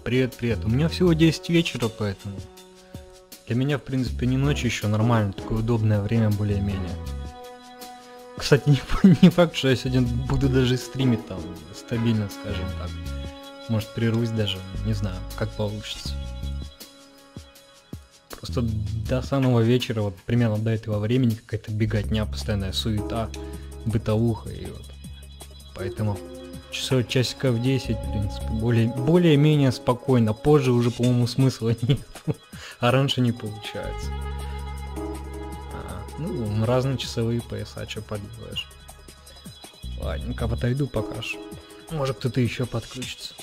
Привет, привет. У меня всего 10 вечера, поэтому для меня, в принципе, не ночь еще нормально, такое удобное время более-менее. Кстати, не факт, что я сегодня буду даже стримить там стабильно, скажем так. Может, прервусь даже, не знаю, как получится. Просто до самого вечера, вот примерно до этого времени, какая-то беготня, постоянная суета, бытовуха, и вот. Поэтому часиков 10, в принципе, более-менее спокойно. Позже уже, по-моему, смысла нет. А раньше не получается. Ну, разные часовые пояса, что поделаешь. Ладненько, отойду пока что. Может, кто-то еще подключится.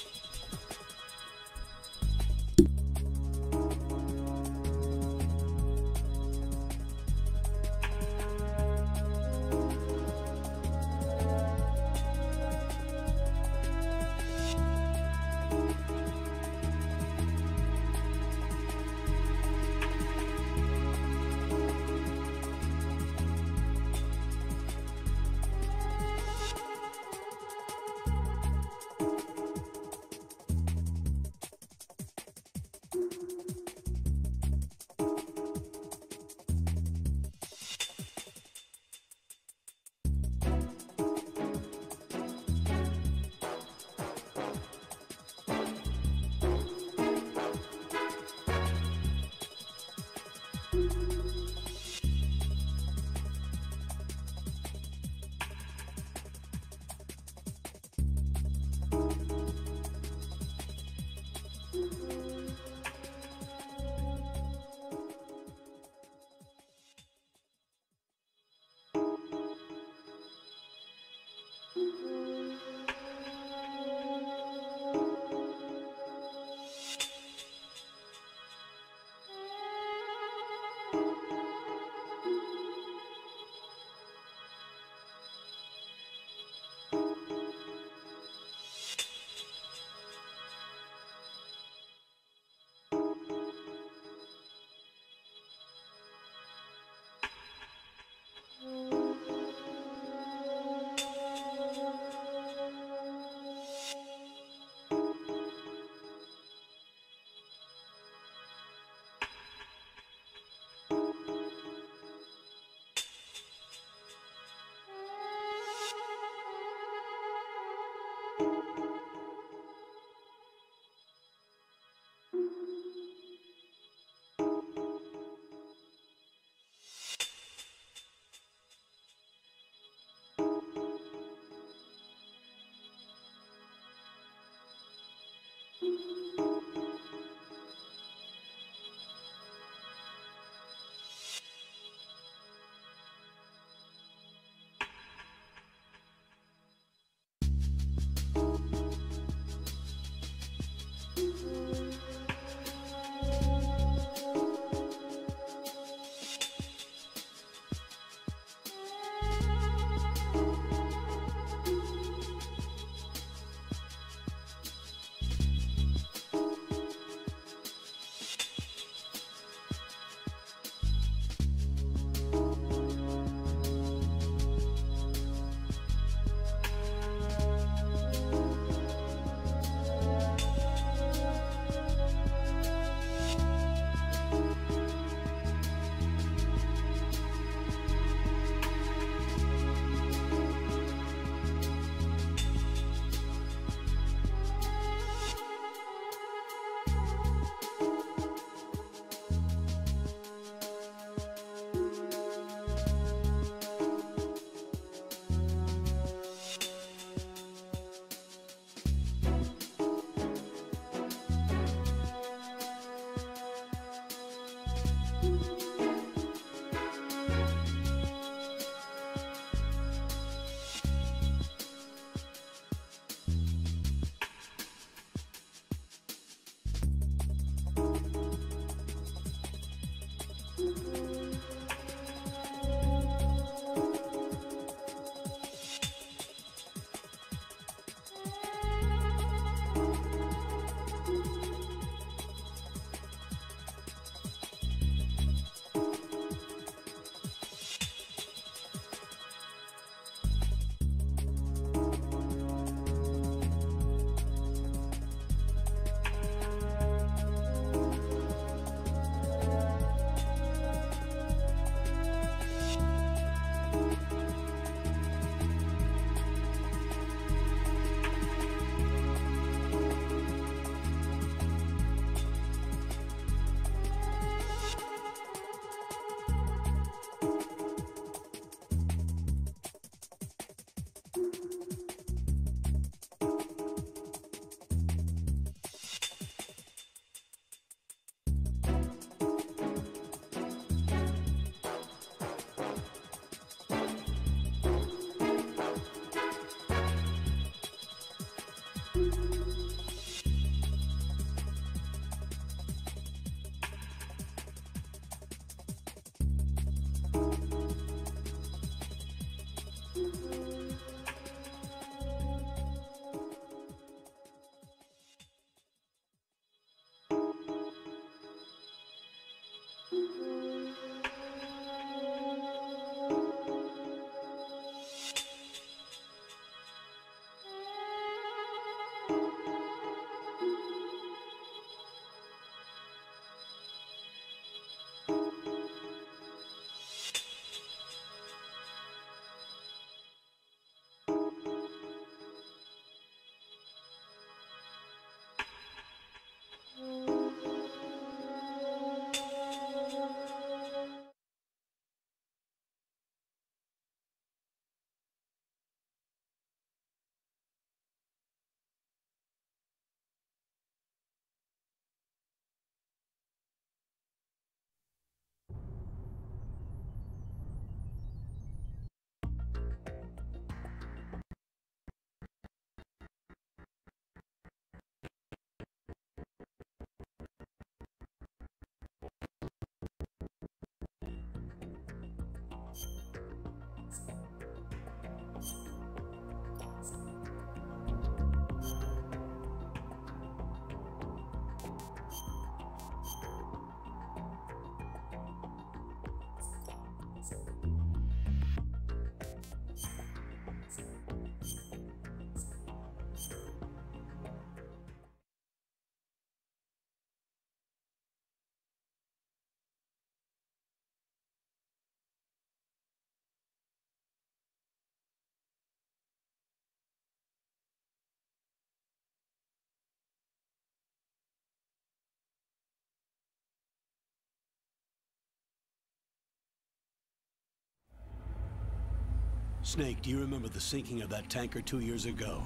Snake, do you remember the sinking of that tanker 2 years ago?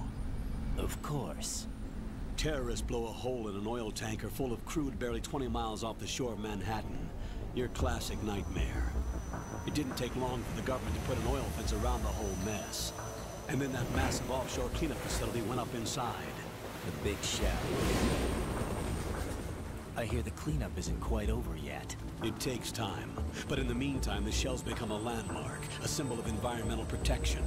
Of course. Terrorists blow a hole in an oil tanker full of crude barely 20 miles off the shore of Manhattan. Your classic nightmare. It didn't take long for the government to put an oil fence around the whole mess. And then that massive offshore cleanup facility went up inside. The big shell. I hear the cleanup isn't quite over yet. It takes time, but in the meantime, the shell's become a landmark, a symbol of environmental protection.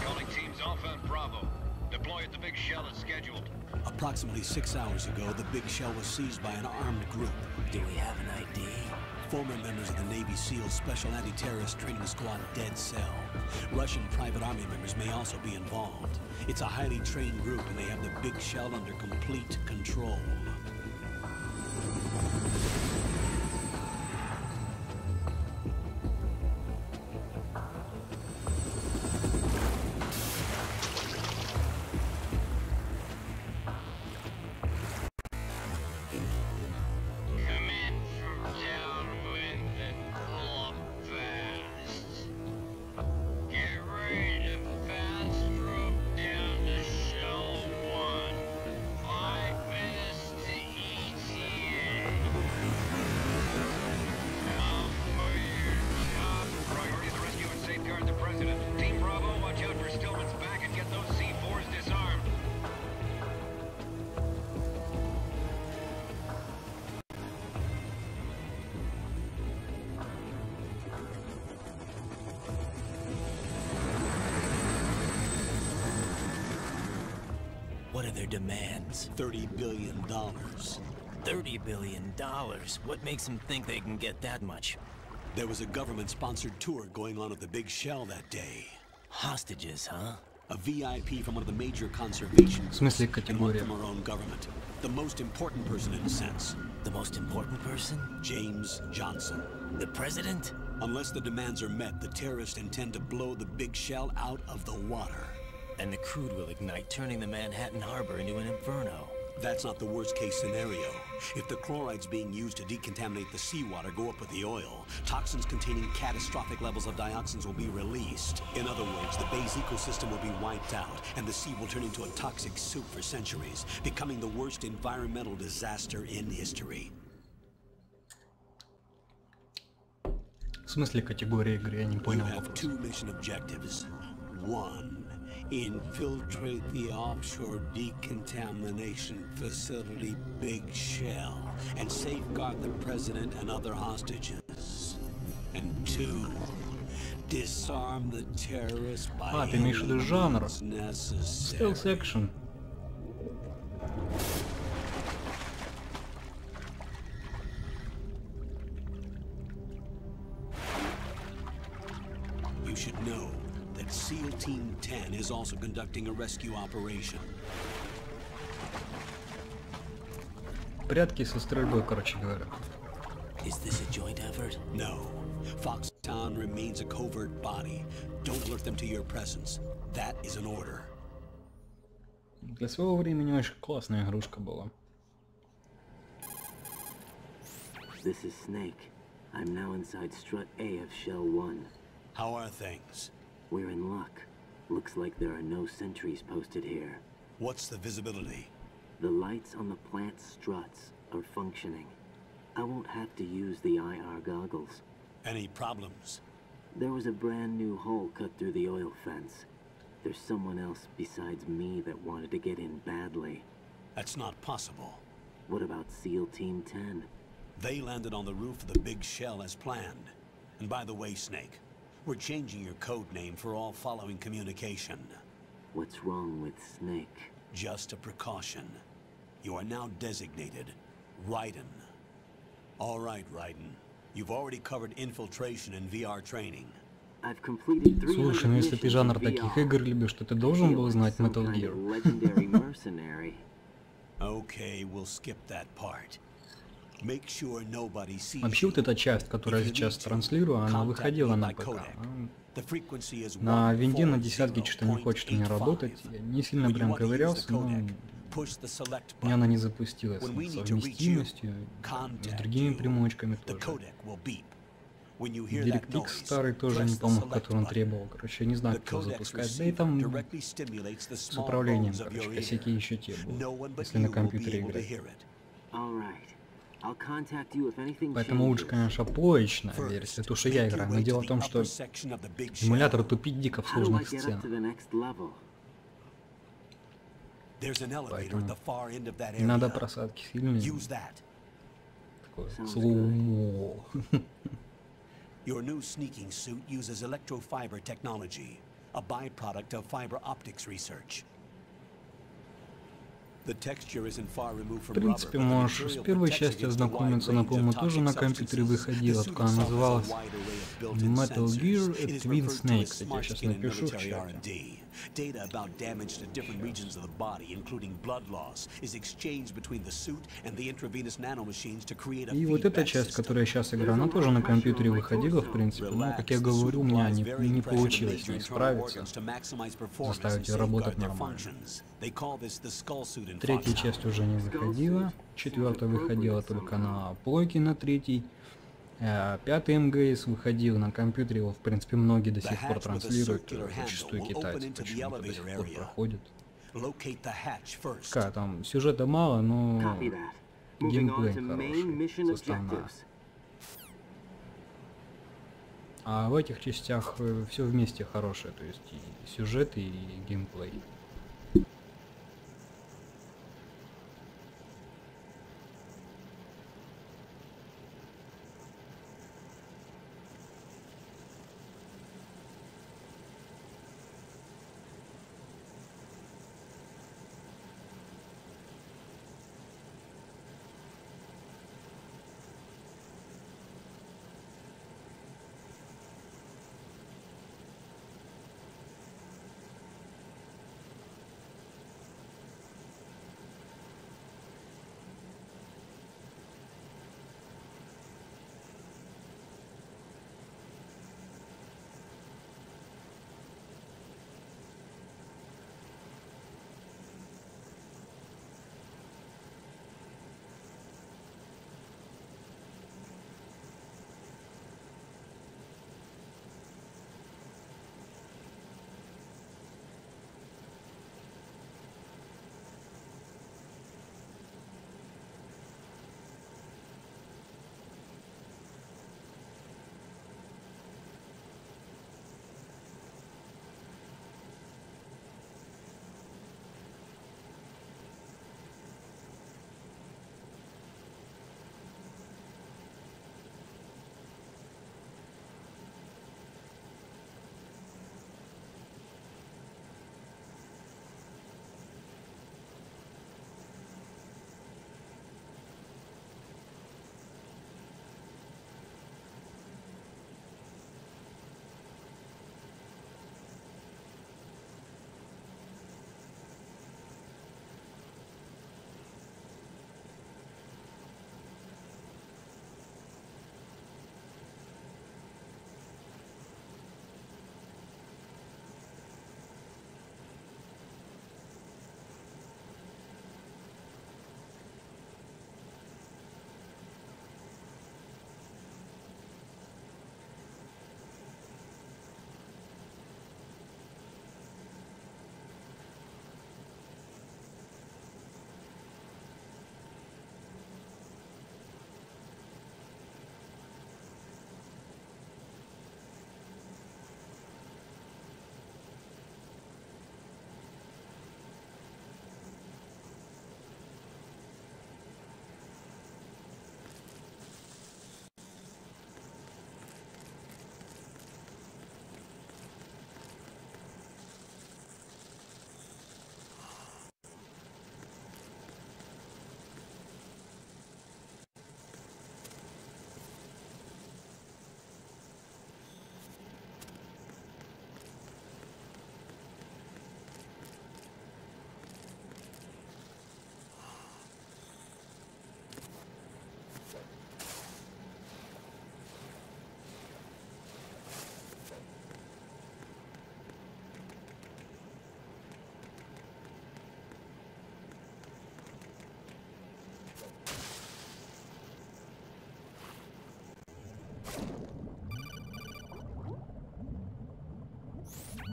Calling teams Alpha and Bravo. Deploy at the big shell as scheduled. Approximately 6 hours ago, the big shell was seized by an armed group. Do we have an ID? Former members of the Navy SEALs Special Anti-Terrorist Training Squad Dead Cell. Russian private army members may also be involved. It's a highly trained group and they have the big shell under complete control. What are their demands? $30 billion. $30 billion? What makes them think they can get that much? There was a government-sponsored tour going on at the big shell that day. Hostages, huh? A VIP from one of the major conservation В смысле and one категория? from our own government. The most important person in a sense. The most important person? James Johnson. The president? Unless the demands are met, the terrorists intend to blow the big shell out of the water. And the crude will ignite, turning the Manhattan harbor into an inferno. That's not the worst-case scenario. If the chlorides being used to decontaminate the seawater go up with the oil, toxins containing catastrophic levels of dioxins will be released. In other words, the bay's ecosystem will be wiped out, and the sea will turn into a toxic soup for centuries, becoming the worst environmental disaster in history. В смысле категория игры? Я не You понял have вопрос. 2 mission objectives. 1. Infiltrate the offshore decontamination facility Big Shell and safeguard the president and other hostages. And 2. Disarm the terrorists by ты имеешь в виду жанр? necessary. Stealth action. is also conducting a rescue operation. Прятки со стрельбой, короче говоря. Is this a joint effort? No. Foxtown remains a covert body. Don't alert them to your presence. That is an order. Для своего времени очень классная игрушка была. This is Snake. I'm now inside strut A of Shell 1. How are things? We're in luck. Looks like there are no sentries posted here. What's the visibility? The lights on the plant struts are functioning. I won't have to use the IR goggles. Any problems? There was a brand new hole cut through the oil fence. There's someone else besides me that wanted to get in badly. That's not possible. What about SEAL Team 10? They landed on the roof of the big shell as planned. And by the way, Snake, we're changing your code name for all following communication. What's wrong with Snake? Just a precaution. You are now designated Raiden. All right, Raiden. You've already covered infiltration and VR training. I've completed 300 Слушай, ну если ты missions жанр in таких VR. игр любишь, то ты должен был знать Some Metal kind of Gear. legendary mercenary. Okay, we'll skip that part. Make sure nobody sees Вообще вот you. эта часть, которую я сейчас транслирую, она Contact выходила me на by ПК. codec. The frequency is На винде на десятке что-то не хочет у меня 140.85. работать. Я не сильно When you прям want to use the ковырялся, но codec, push the select у меня она button. не запустилась When we с need to reach you, совместимостью, с contact другими you. примочками The тоже. codec will beep. When you hear that DirectX noise, старый тоже не press the помню, select который он button. требовал. Короче, я не знаю, The как его codec's запускать. Да и receiver там directly stimulates the с small управлением, bones of короче, your косяки ear. еще те No будут, one but если you на will be компьютере able to играть. hear it. All right. I'll contact you if anything Поэтому лучше, changes. конечно, плоечная версия, то что я играю. Но дело в том, что эмулятор тупит дико в How do I сложных get up сценах. to the next level? There's an elevator Поэтому at the far end of that не надо area. просадки сильные. Use that. Такое Sounds слоумо. Your new sneaking suit uses electrofiber technology, a byproduct of fiber optics research. The texture isn't far removed В from rubber, принципе, but the можешь с material первой protects частью against a wide ознакомиться, range of напомню, тоже toxic на компьютере substances. выходила, The suit только она itself has a называлась wide array of built-in Metal Gear sensors. It is Twin referred to Snake, as кстати, я smart сейчас skin in напишу в military чате. R&D. Data about damage to different regions of the body, including blood loss, is exchanged between the suit and the intravenous nanomachines to create a И вот эта feedback часть, system. которая сейчас играю, она тоже на компьютере выходила, в принципе. Но, как я говорю, у меня не получилось с ней справиться, заставить ее работать нормально. Третья часть уже не выходила, четвертая выходила только на плойке на третий, пятый МГС выходил на компьютере, его в принципе многие до сих пор транслируют, зачастую китайцы почему-то до сих пор проходят. Пускай там сюжета мало, но Copy that. Moving on геймплей to main mission хороший, составная. objectives. А в этих частях все вместе хорошее, то есть и сюжет, и геймплей.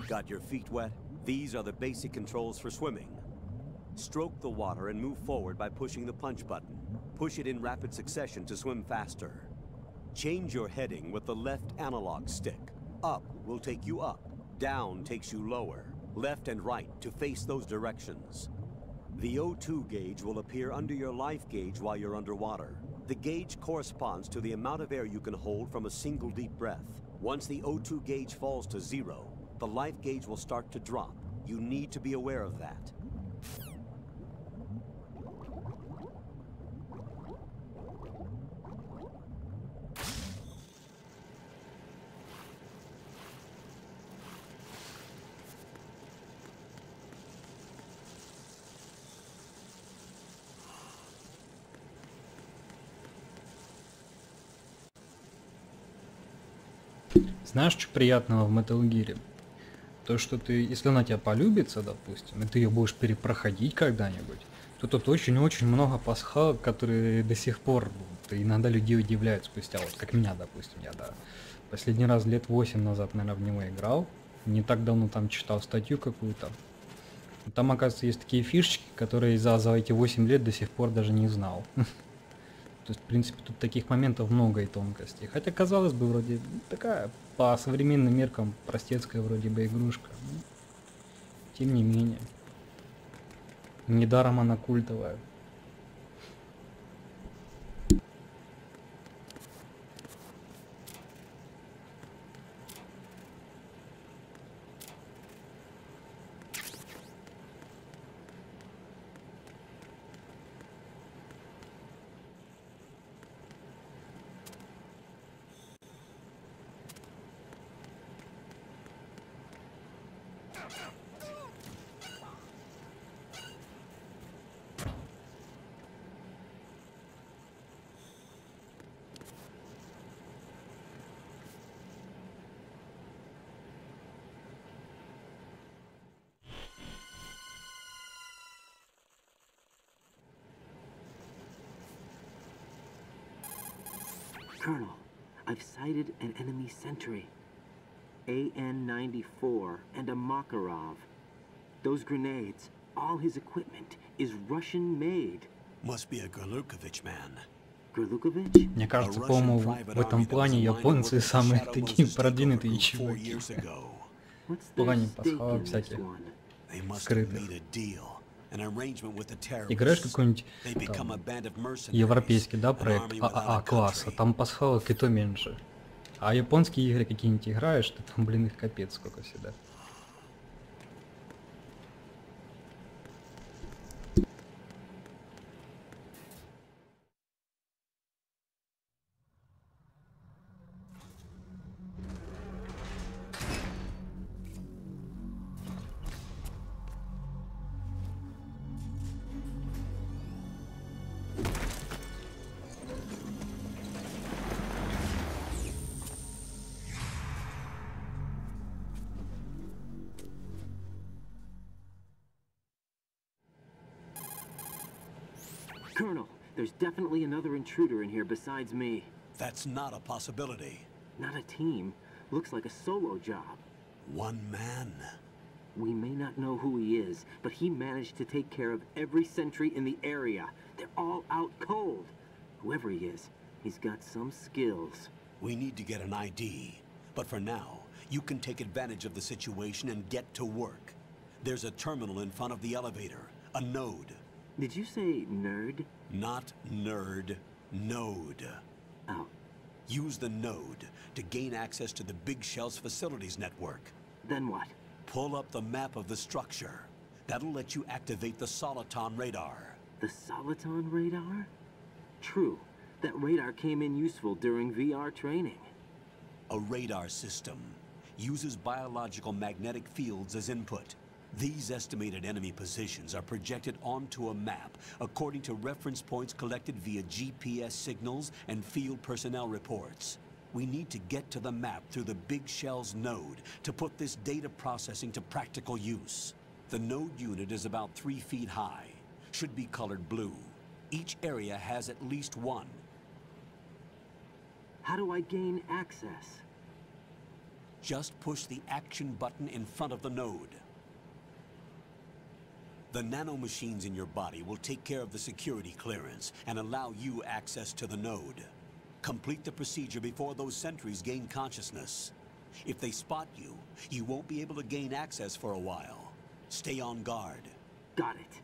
Got your feet wet? These are the basic controls for swimming. Stroke the water and move forward by pushing the punch button. Push it in rapid succession to swim faster. Change your heading with the left analog stick. Up will take you up. Down takes you lower. Left and right to face those directions. The O2 gauge will appear under your life gauge while you're underwater. The gauge corresponds to the amount of air you can hold from a single deep breath. Once the O2 gauge falls to 0, the life gauge will start to drop. You need to be aware of that. Знаешь, что приятного в Metal Gear? То, что ты, если она тебя полюбится, допустим, и ты ее будешь перепроходить когда-нибудь, то тут очень-очень много пасхалок, которые до сих пор иногда людей удивляют спустя, вот как меня, допустим, я, да, последний раз лет 8 назад, наверное, в него играл, не так давно там читал статью какую-то, там, оказывается, есть такие фишечки, которые за эти 8 лет до сих пор даже не знал. То есть, в принципе, тут таких моментов много и тонкостей. Хотя, казалось бы, вроде такая, по современным меркам, простецкая вроде бы игрушка. Но, тем не менее. Недаром она культовая. Colonel, I've sighted an enemy sentry. AN-94 and a Makarov. Those grenades, all his equipment, is Russian-made. Must be a Gorlukovich man. Gorlukovich? Мне кажется, по-моему, в этом плане японцы самые такие продвинутые чуваки. В плане пасхалок всяких скрытых. Играешь какой-нибудь европейский, да, проект ААА класса, там пасхалок и то меньше. А японские игры какие-нибудь играешь, ты там, блин, их капец сколько всегда. Colonel, there's definitely another intruder in here besides me. That's not a possibility. Not a team. Looks like a solo job. One man. We may not know who he is, but he managed to take care of every sentry in the area. They're all out cold. Whoever he is, he's got some skills. We need to get an ID. But for now, you can take advantage of the situation and get to work. There's a terminal in front of the elevator. A node. Did you say nerd? Not nerd. Node. Oh. Use the node to gain access to the Big Shell's facilities network. Then what? Pull up the map of the structure. That'll let you activate the Soliton radar. The Soliton radar? True. That radar came in useful during VR training. A radar system uses biological magnetic fields as input. These estimated enemy positions are projected onto a map according to reference points collected via GPS signals and field personnel reports. We need to get to the map through the Big Shell's node to put this data processing to practical use. The node unit is about 3 feet high, should be colored blue. Each area has at least one. How do I gain access? Just push the action button in front of the node. The nanomachines in your body will take care of the security clearance and allow you access to the node. Complete the procedure before those sentries gain consciousness. If they spot you, you won't be able to gain access for a while. Stay on guard. Got it.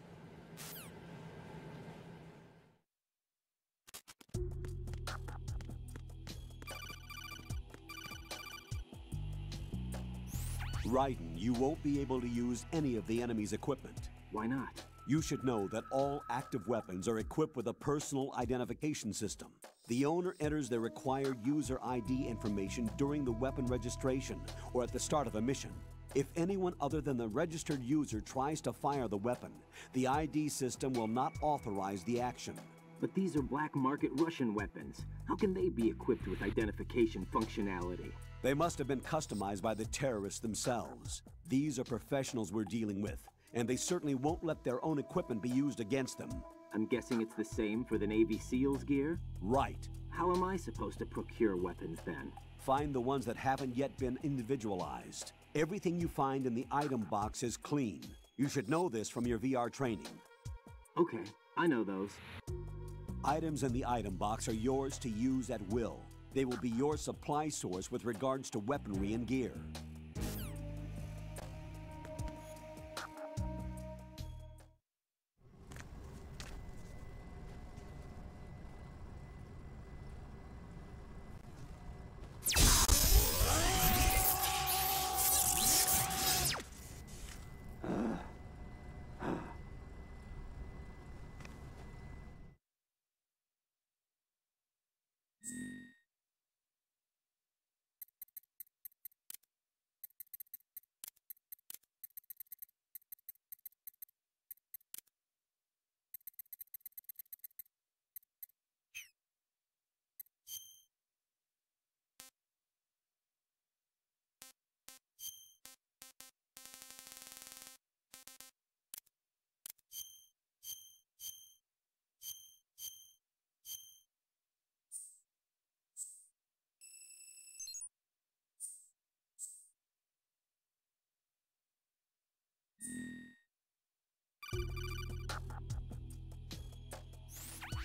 Raiden, you won't be able to use any of the enemy's equipment. Why not? You should know that all active weapons are equipped with a personal identification system. The owner enters their required user ID information during the weapon registration or at the start of a mission. If anyone other than the registered user tries to fire the weapon, the ID system will not authorize the action. But these are black market Russian weapons. How can they be equipped with identification functionality? They must have been customized by the terrorists themselves. These are professionals we're dealing with, and they certainly won't let their own equipment be used against them. I'm guessing it's the same for the Navy SEALs gear? Right. How am I supposed to procure weapons then? Find the ones that haven't yet been individualized. Everything you find in the item box is clean. You should know this from your VR training. Okay, I know those. Items in the item box are yours to use at will. They will be your supply source with regards to weaponry and gear.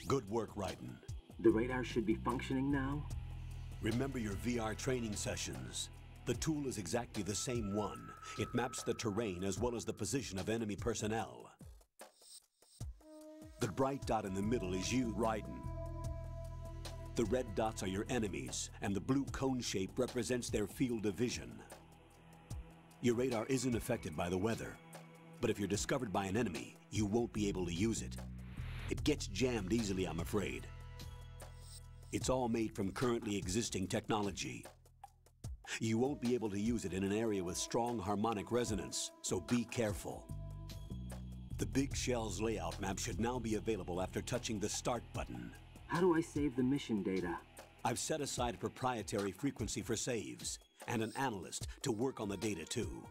Good work, Raiden. The radar should be functioning now? Remember your VR training sessions. The tool is exactly the same one. It maps the terrain as well as the position of enemy personnel. The bright dot in the middle is you, Raiden. The red dots are your enemies, and the blue cone shape represents their field of vision. Your radar isn't affected by the weather, but if you're discovered by an enemy, you won't be able to use it. It gets jammed easily, I'm afraid. It's all made from currently existing technology. You won't be able to use it in an area with strong harmonic resonance, so be careful. The Big Shell's layout map should now be available after touching the Start button. How do I save the mission data? I've set aside a proprietary frequency for saves, and an analyst to work on the data too.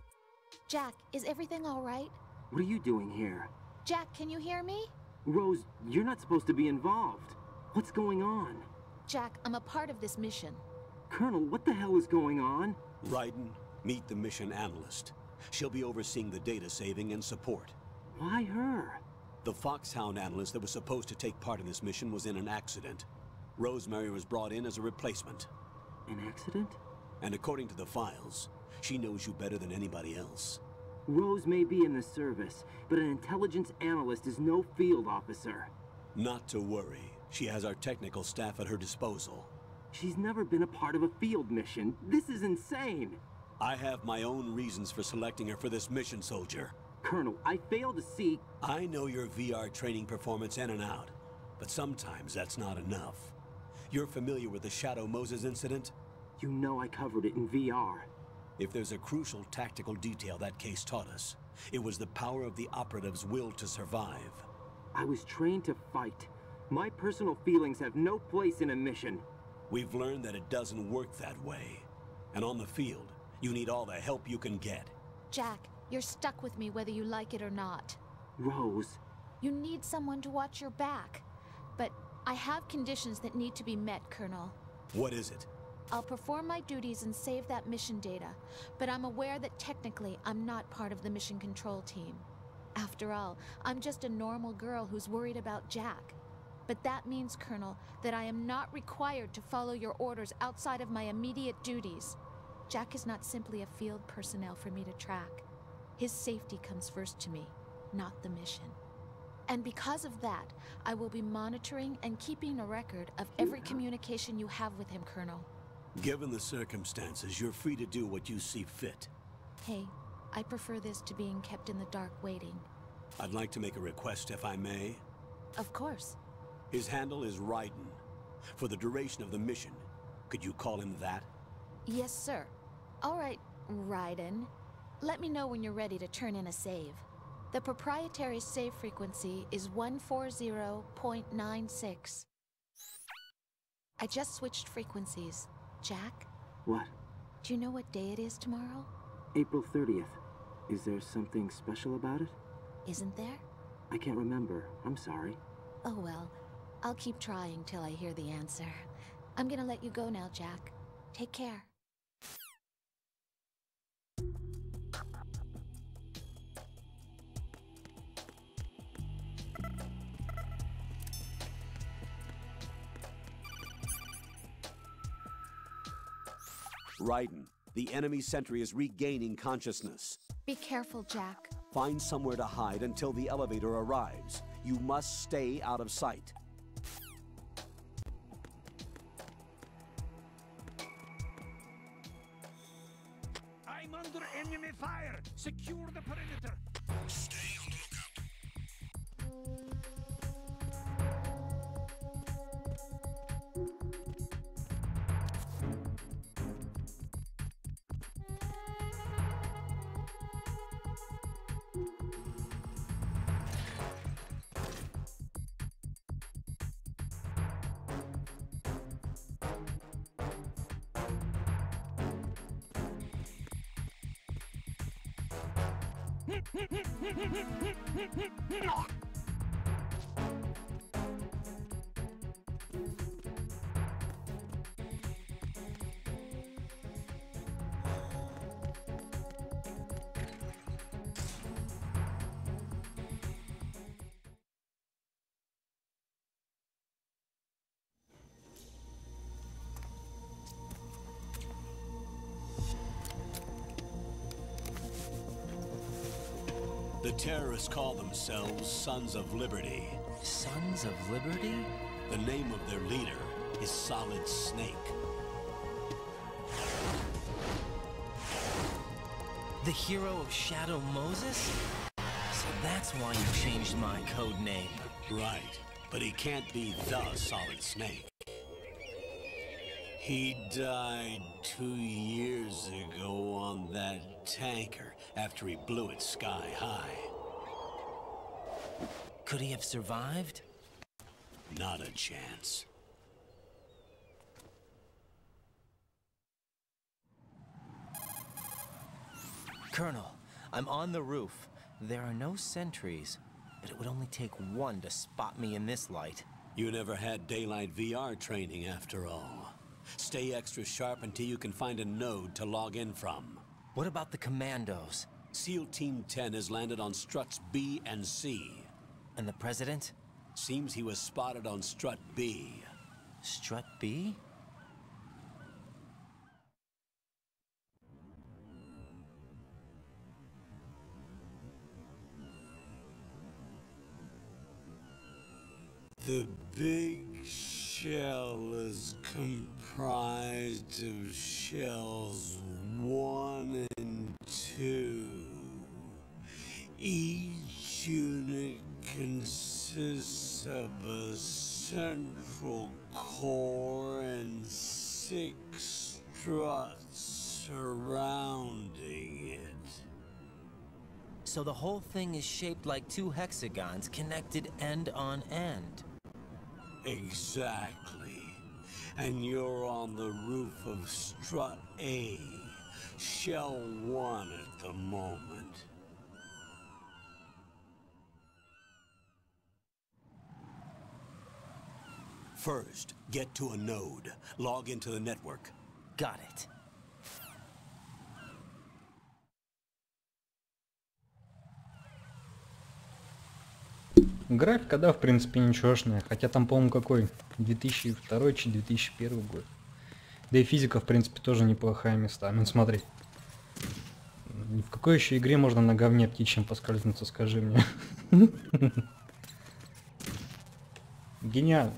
Jack, is everything all right? What are you doing here? Jack, can you hear me? Rose, you're not supposed to be involved. What's going on? Jack, I'm a part of this mission. Colonel, what the hell is going on? Raiden, meet the mission analyst. She'll be overseeing the data saving and support. Why her? The Foxhound analyst that was supposed to take part in this mission was in an accident. Rosemary was brought in as a replacement. An accident? And according to the files, she knows you better than anybody else. Rose may be in the service, but an intelligence analyst is no field officer. Not to worry. She has our technical staff at her disposal. She's never been a part of a field mission. This is insane. I have my own reasons for selecting her for this mission, soldier. Colonel, I fail to see... I know your VR training performance in and out, but sometimes that's not enough. You're familiar with the Shadow Moses incident? You know I covered it in VR. If there's a crucial tactical detail that case taught us, it was the power of the operative's will to survive. I was trained to fight. My personal feelings have no place in a mission. We've learned that it doesn't work that way. And on the field, you need all the help you can get. Jack, you're stuck with me whether you like it or not. Rose. You need someone to watch your back. But I have conditions that need to be met, Colonel. What is it? I'll perform my duties and save that mission data, but I'm aware that technically I'm not part of the mission control team. After all, I'm just a normal girl who's worried about Jack. But that means, Colonel, that I am not required to follow your orders outside of my immediate duties. Jack is not simply a field personnel for me to track. His safety comes first to me, not the mission. And because of that, I will be monitoring and keeping a record of every communication you have with him, Colonel. Given the circumstances, you're free to do what you see fit. Hey, I prefer this to being kept in the dark waiting. I'd like to make a request, if I may. Of course. His handle is Raiden. For the duration of the mission, could you call him that? Yes, sir. All right, Raiden. Let me know when you're ready to turn in a save. The proprietary save frequency is 140.96. I just switched frequencies. Jack? What? Do you know what day it is tomorrow? April 30th. Is there something special about it? Isn't there? I can't remember. I'm sorry. Oh well, I'll keep trying till I hear the answer. I'm gonna let you go now, Jack. Take care. Raiden, the enemy sentry is regaining consciousness. Be careful, Jack. Find somewhere to hide until the elevator arrives. You must stay out of sight. I'm under enemy fire! Secure the perimeter! Stay on the The terrorists call themselves Sons of Liberty. Sons of Liberty? The name of their leader is Solid Snake. The hero of Shadow Moses? So that's why you changed my code name. Right, but he can't be the Solid Snake. He died 2 years ago on that tanker after he blew it sky high. Could he have survived? Not a chance. Colonel, I'm on the roof. There are no sentries, but it would only take one to spot me in this light. You never had daylight VR training after all. Stay extra sharp until you can find a node to log in from. What about the commandos? SEAL Team 10 has landed on struts B and C. And the president? Seems he was spotted on strut B. Strut B? The big shell is comprised of shells 1 and 2. Each unit consists of a central core and 6 struts surrounding it. So the whole thing is shaped like 2 hexagons connected end on end. Exactly. And you're on the roof of strut A, shell 1 at the moment. First, get to a node. Log into the network. Got it. Графика, да, в принципе, ничегошная. Хотя там, по-моему, какой? 2002 чи 2001 год. Да и физика, в принципе, тоже неплохая местами. Смотри. В какой еще игре можно на говне птичьем поскользнуться, скажи мне? Гениально.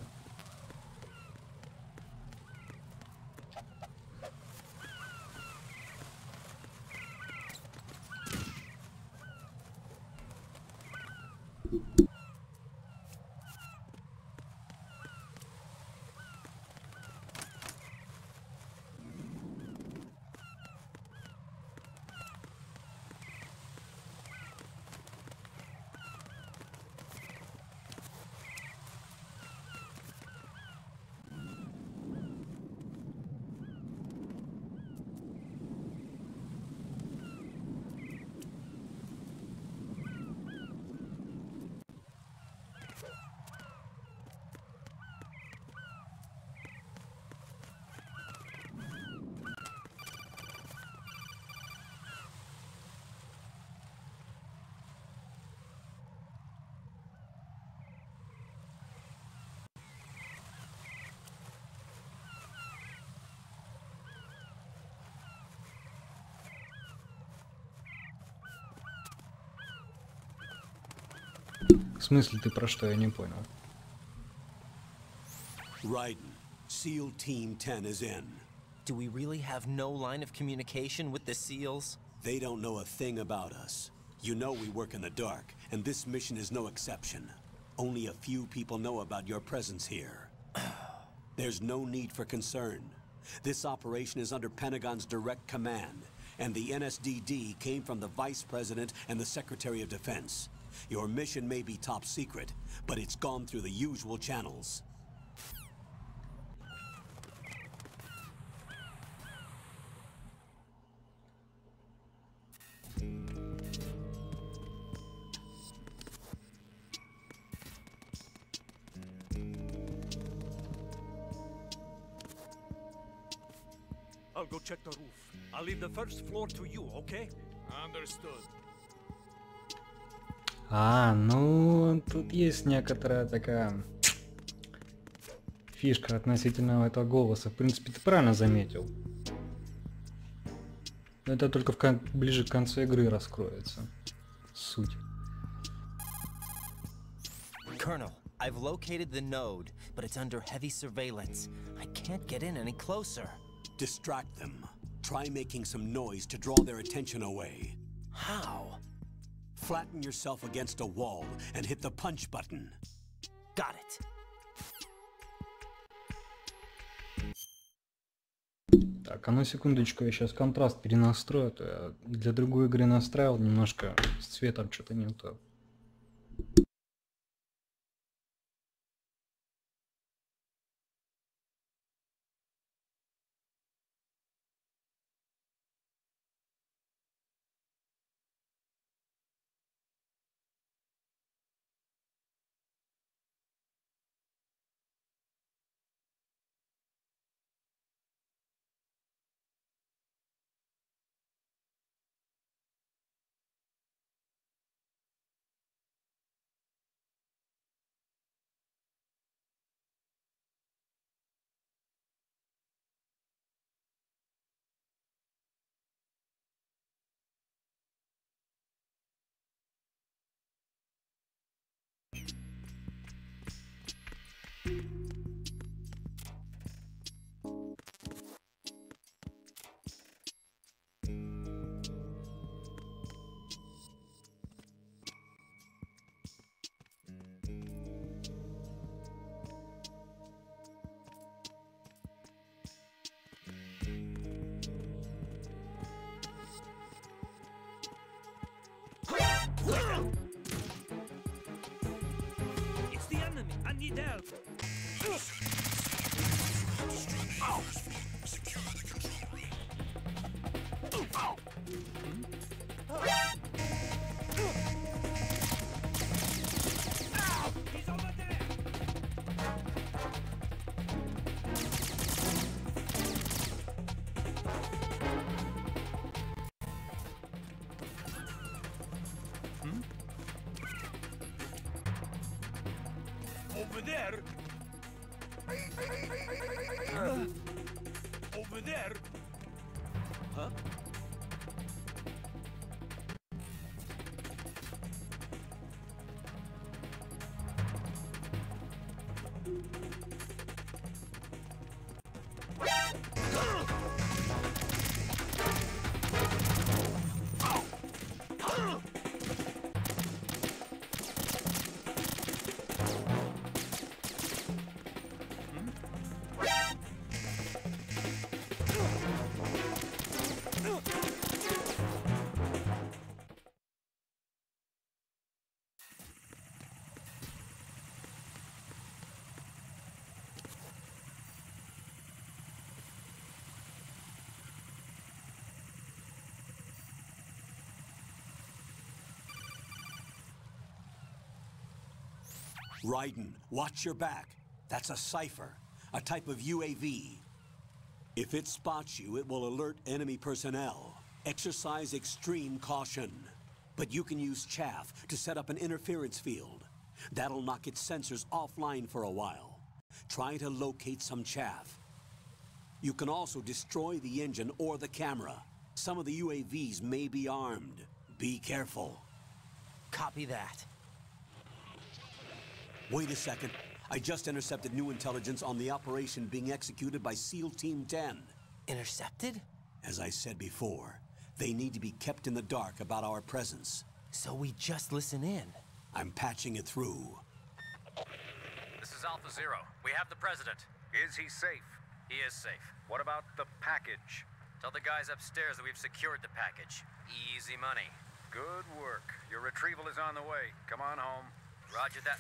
В смысле, ты про что? Я не понял. Raiden, SEAL Team 10 is in. Do we really have no line of communication with the SEALs? They don't know a thing about us. You know we work in the dark, and this mission is no exception. Only a few people know about your presence here. There's no need for concern. This operation is under Pentagon's direct command, and the NSDD came from the Vice President and the Secretary of Defense. Your mission may be top secret, but it's gone through the usual channels. I'll go check the roof. I'll leave the first floor to you, okay? Understood. Ну, тут есть некоторая такая фишка относительно этого голоса. В принципе, ты правильно заметил. Но это только ближе к концу игры раскроется. Суть. Colonel, I've located the node, but it's under heavy surveillance. I can't get in any closer. Distract them. Try making some noise to draw their attention away. How? Flatten yourself against a wall and hit the punch button. Got it. Так, а ну секундочку, я сейчас контраст перенастрою, а то я для другой игры настраивал, немножко с цветом что-то не то. It's the enemy. I need help. He's over there. Over there. Over there. Huh? Raiden, watch your back. That's a cipher, a type of UAV. If it spots you, it will alert enemy personnel. Exercise extreme caution. But you can use chaff to set up an interference field. That'll knock its sensors offline for a while. Try to locate some chaff. You can also destroy the engine or the camera. Some of the UAVs may be armed. Be careful. Copy that. Wait a second. I just intercepted new intelligence on the operation being executed by SEAL Team 10. Intercepted? As I said before, they need to be kept in the dark about our presence. So we just listen in. I'm patching it through. This is Alpha Zero. We have the president. Is he safe? He is safe. What about the package? Tell the guys upstairs that we've secured the package. Easy money. Good work. Your retrieval is on the way. Come on home. Roger that.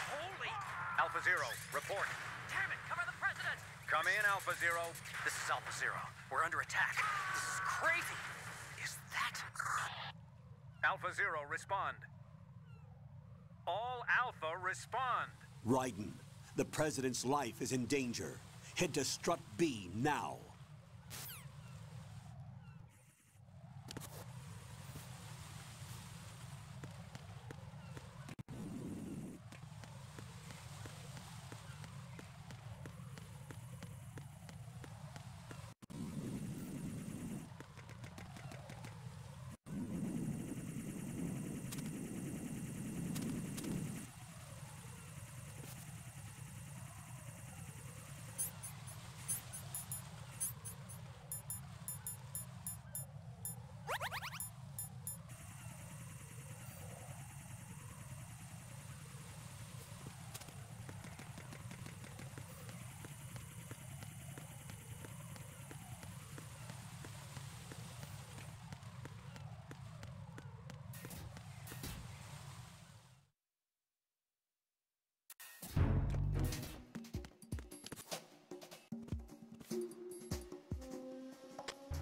Holy! Alpha Zero, report. Damn it! Cover the president! Come in, Alpha Zero. This is Alpha Zero. We're under attack. This is crazy. Is that... Alpha Zero, respond. All Alpha, respond. Raiden, the president's life is in danger. Head to Strut B now.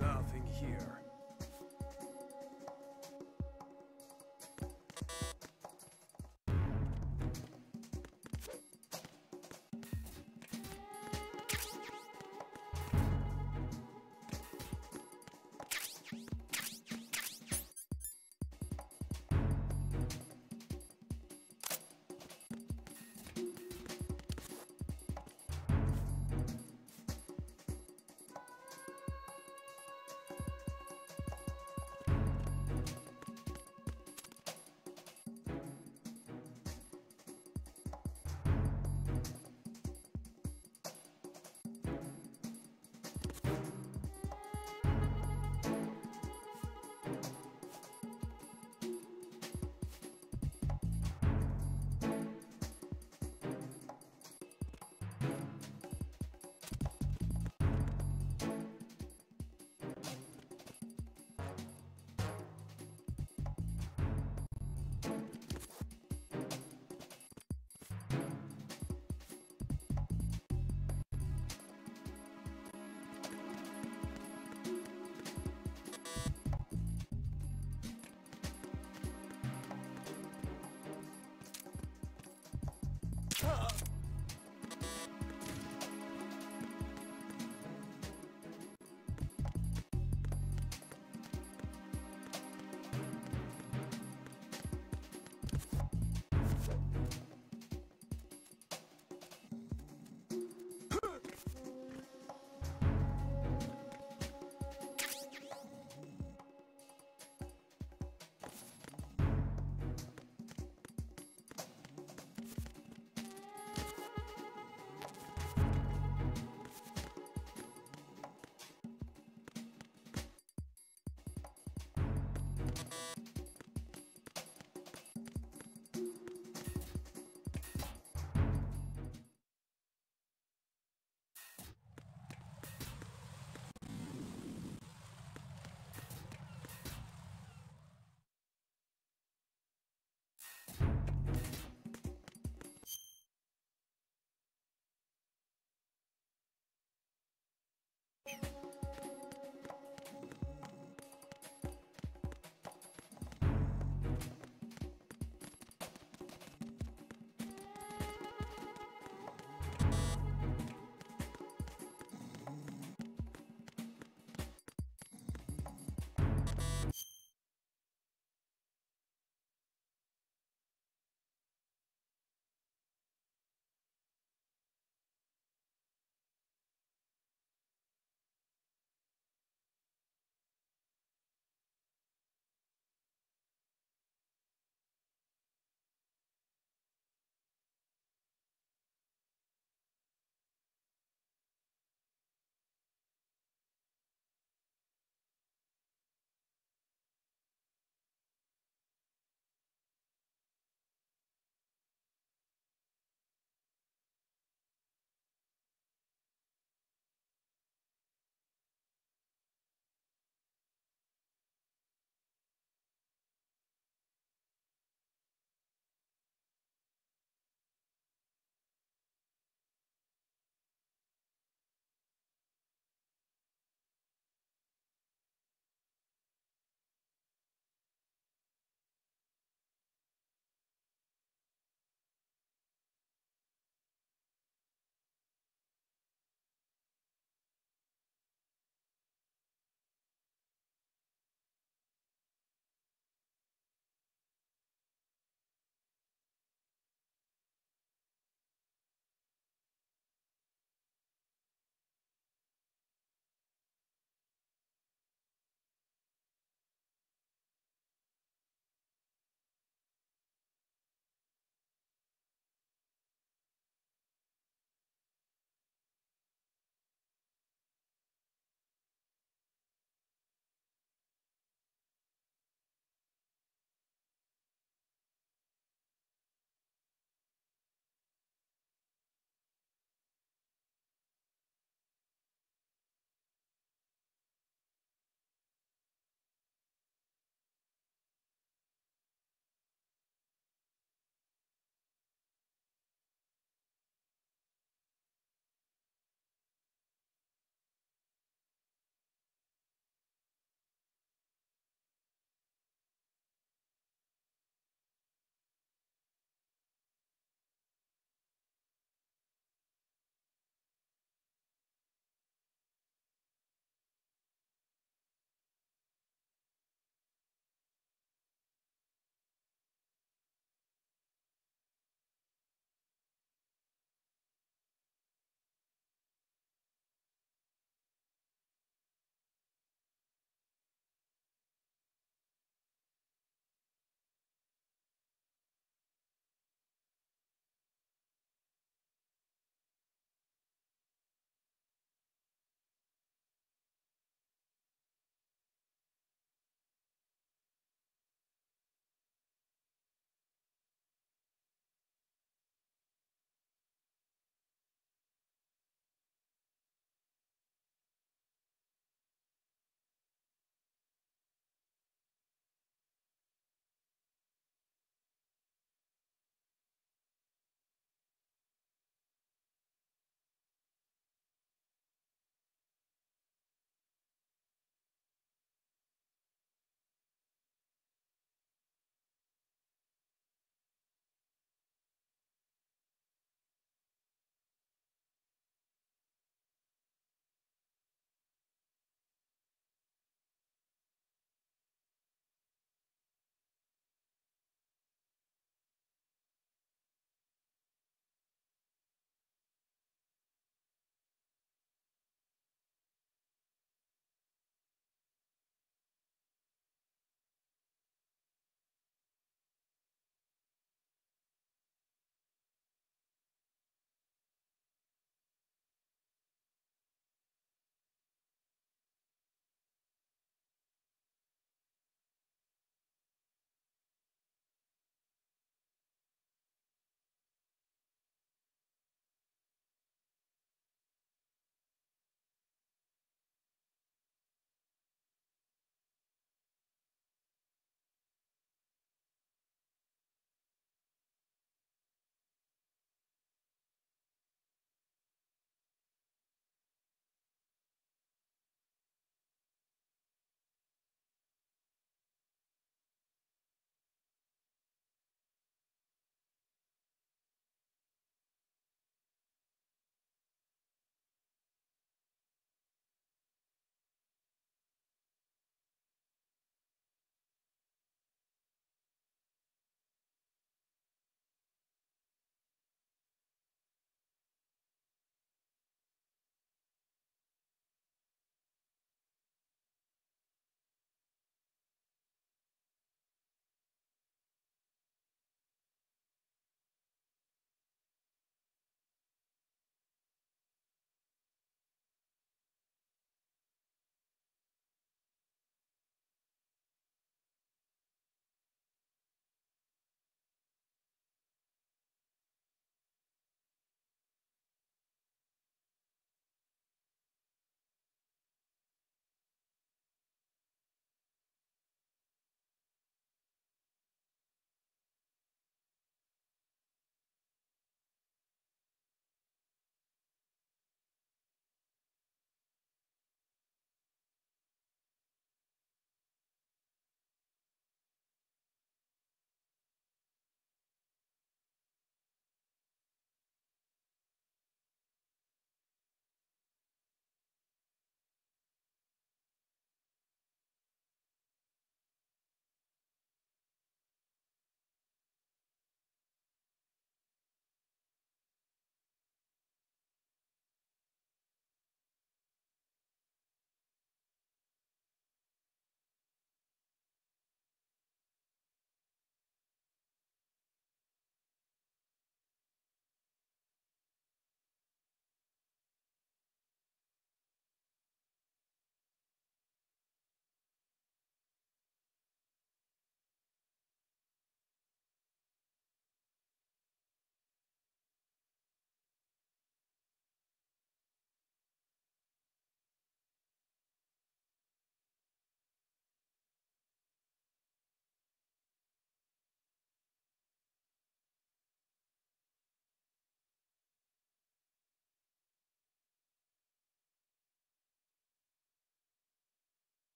Nothing here.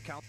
count.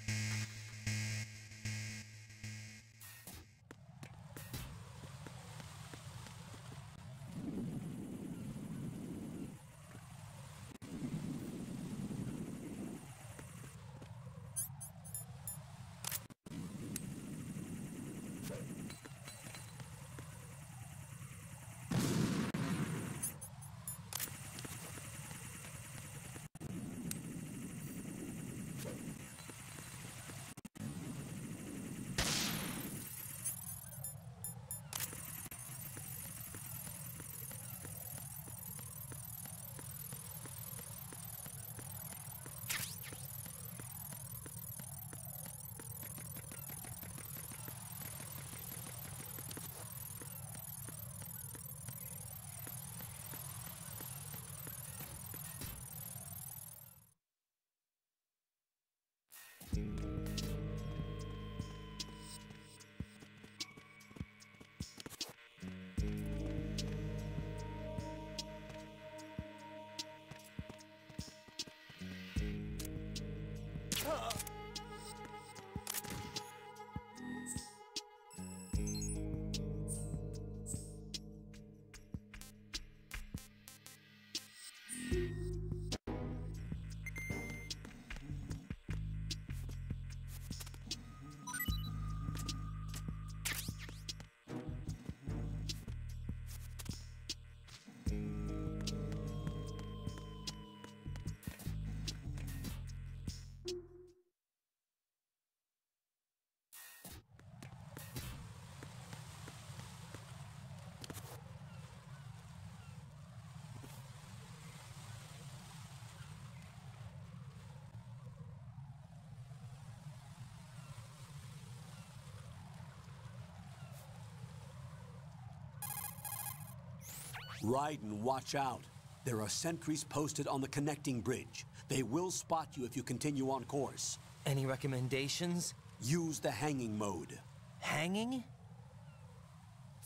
Raiden, watch out. There are sentries posted on the connecting bridge. They will spot you if you continue on course. Any recommendations? Use the hanging mode. Hanging?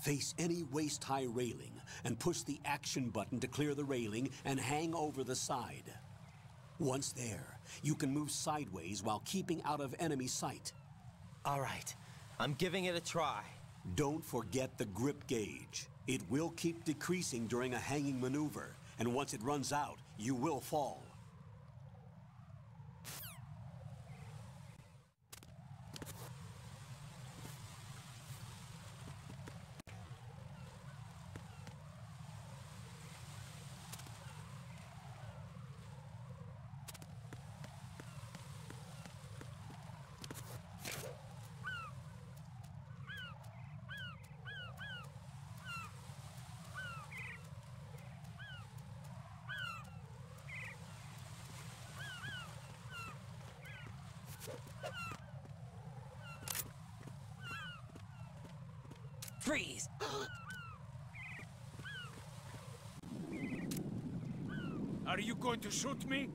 Face any waist-high railing and push the action button to clear the railing and hang over the side. Once there, you can move sideways while keeping out of enemy sight. All right, I'm giving it a try. Don't forget the grip gauge. It will keep decreasing during a hanging maneuver, and once it runs out, you will fall. Freeze! Are you going to shoot me?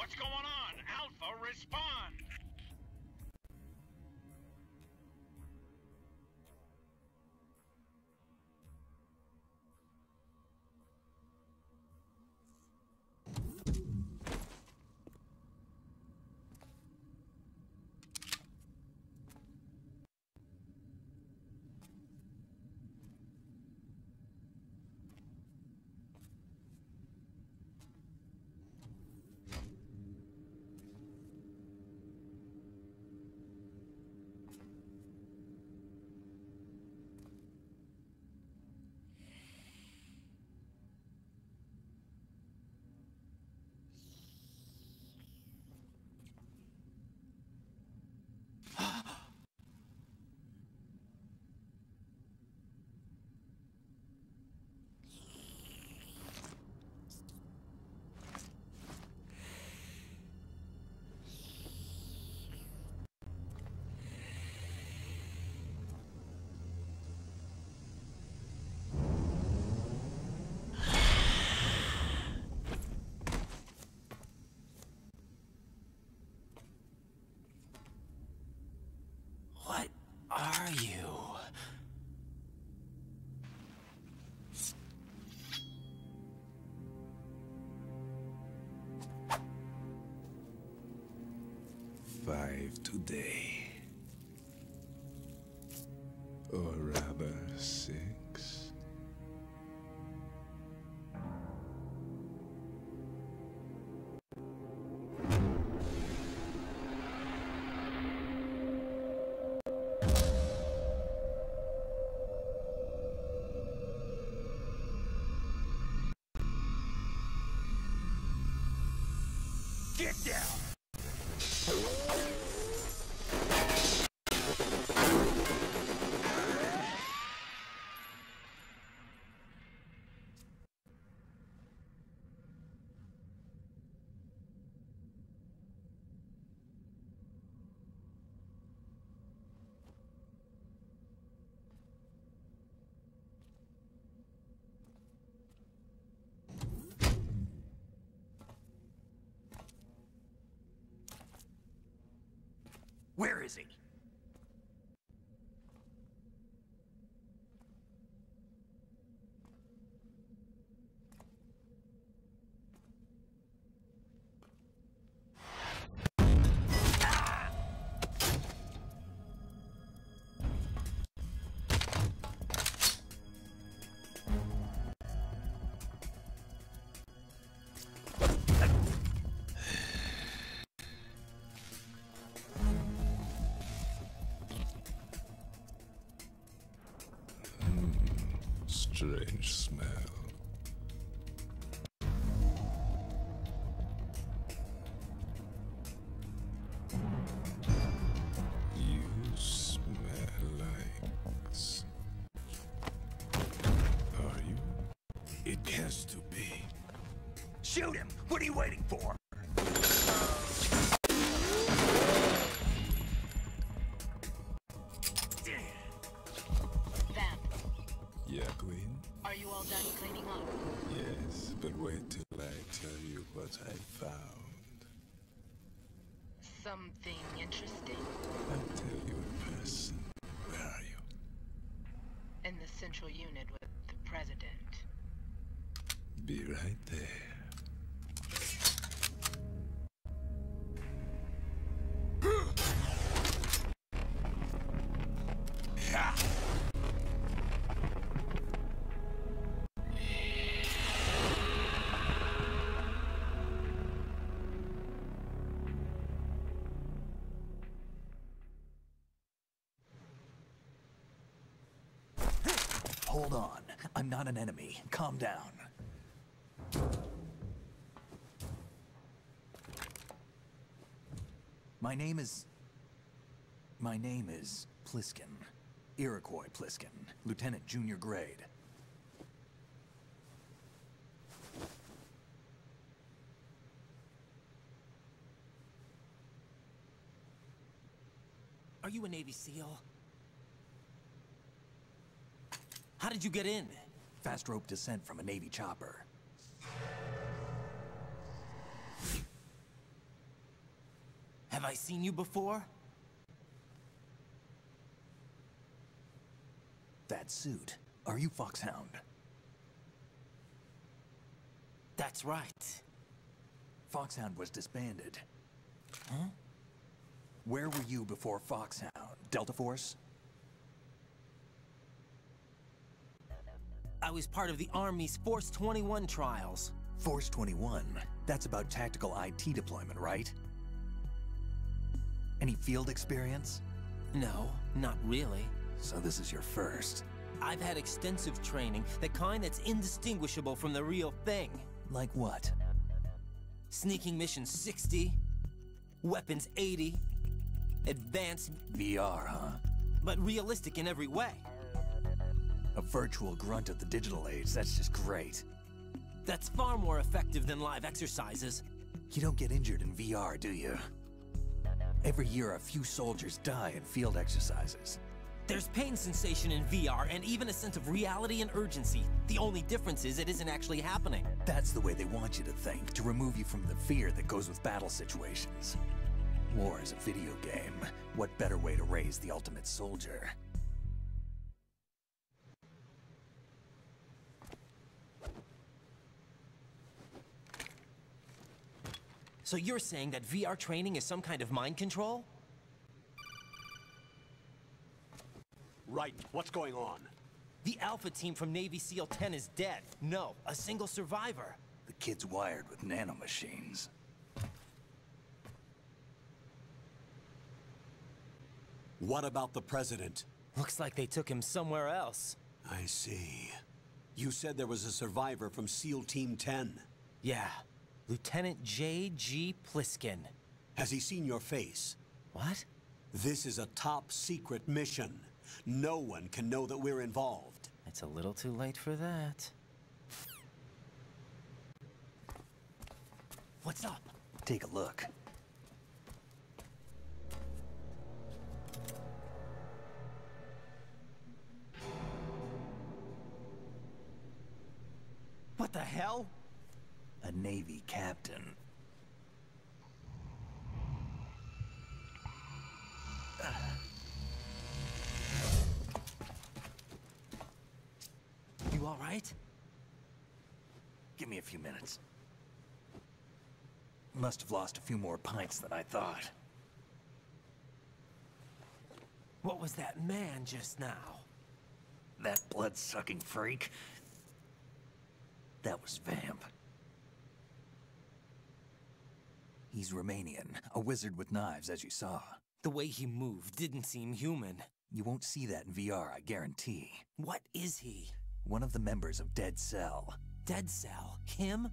What's going on? Alpha, respond! What are you? Five today. Or rather, 6. Get down! Where is he? Strange smell. You smell like... has to be. Shoot him! What are you waiting for? Vamp, Yeah, Queen? are you all done cleaning up? Yes, but wait till I tell you what I found. Something interesting? I'll tell you in person. Where are you? In the central unit with the president. Be right there. Hold on. I'm not an enemy. Calm down. My name is Pliskin. Iroquois Pliskin. Lieutenant Junior Grade. Are you a Navy SEAL? How did you get in? Fast rope descent from a Navy chopper. Have I seen you before? That suit. Are you Foxhound? That's right. Foxhound was disbanded. Huh? Where were you before Foxhound? Delta Force? I was part of the Army's Force 21 trials. Force 21? That's about tactical IT deployment, right? Any field experience? No, not really. So this is your first. I've had extensive training, the kind that's indistinguishable from the real thing. Like what? Sneaking mission 60, weapons 80, advanced VR, huh? but realistic in every way. A virtual grunt of the digital age, that's just great. That's far more effective than live exercises. You don't get injured in VR, do you? Every year a few soldiers die in field exercises. There's pain sensation in VR and even a sense of reality and urgency. The only difference is it isn't actually happening. That's the way they want you to think, to remove you from the fear that goes with battle situations. War is a video game. What better way to raise the ultimate soldier? So you're saying that VR training is some kind of mind control? Right. What's going on? The Alpha team from Navy SEAL 10 is dead. No, a single survivor. The kid's wired with nanomachines. What about the president? Looks like they took him somewhere else. I see. You said there was a survivor from SEAL Team 10. Yeah. Lieutenant J.G. Pliskin. Has he seen your face? What? This is a top secret mission. No one can know that we're involved. It's a little too late for that. What's up? Take a look. What the hell? A Navy captain. You all right? Give me a few minutes. Must have lost a few more pints than I thought. What was that man just now? That blood-sucking freak? That was Vamp. He's Romanian, a wizard with knives, as you saw. The way he moved didn't seem human. You won't see that in VR, I guarantee. What is he? One of the members of Dead Cell. Dead Cell? Him?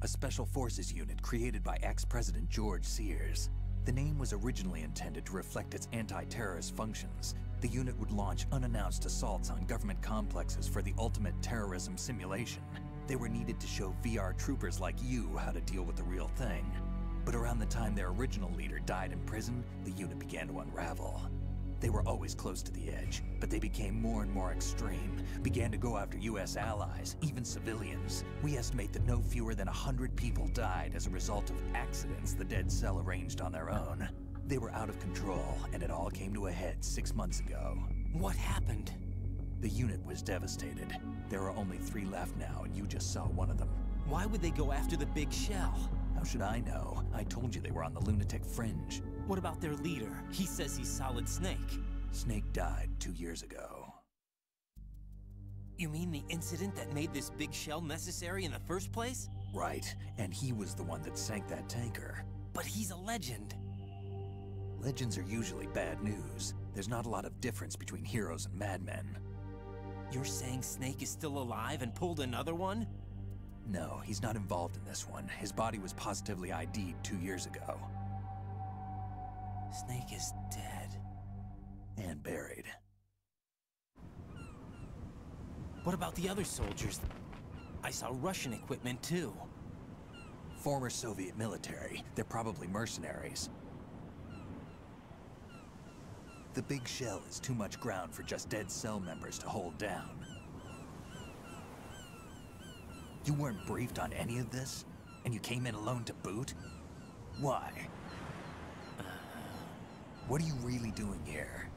A special forces unit created by ex-President George Sears. The name was originally intended to reflect its anti-terrorist functions. The unit would launch unannounced assaults on government complexes for the ultimate terrorism simulation. They were needed to show VR troopers like you how to deal with the real thing. But around the time their original leader died in prison, the unit began to unravel. They were always close to the edge, but they became more and more extreme, began to go after US allies, even civilians. We estimate that no fewer than 100 people died as a result of accidents the Dead Cell arranged on their own. They were out of control, and it all came to a head 6 months ago. What happened? The unit was devastated. There are only 3 left now, and you just saw one of them. Why would they go after the big shell? How should I know? I told you they were on the lunatic fringe. What about their leader? He says he's Solid Snake. Snake died 2 years ago. You mean the incident that made this big shell necessary in the first place? Right, and he was the one that sank that tanker. But he's a legend. Legends are usually bad news. There's not a lot of difference between heroes and madmen. You're saying Snake is still alive and pulled another one? No, he's not involved in this one. His body was positively ID'd 2 years ago. Snake is dead. And buried. What about the other soldiers? I saw Russian equipment too. Former Soviet military. They're probably mercenaries. The big shell is too much ground for just Dead Cell members to hold down. You weren't briefed on any of this? And you came in alone to boot? Why? What are you really doing here?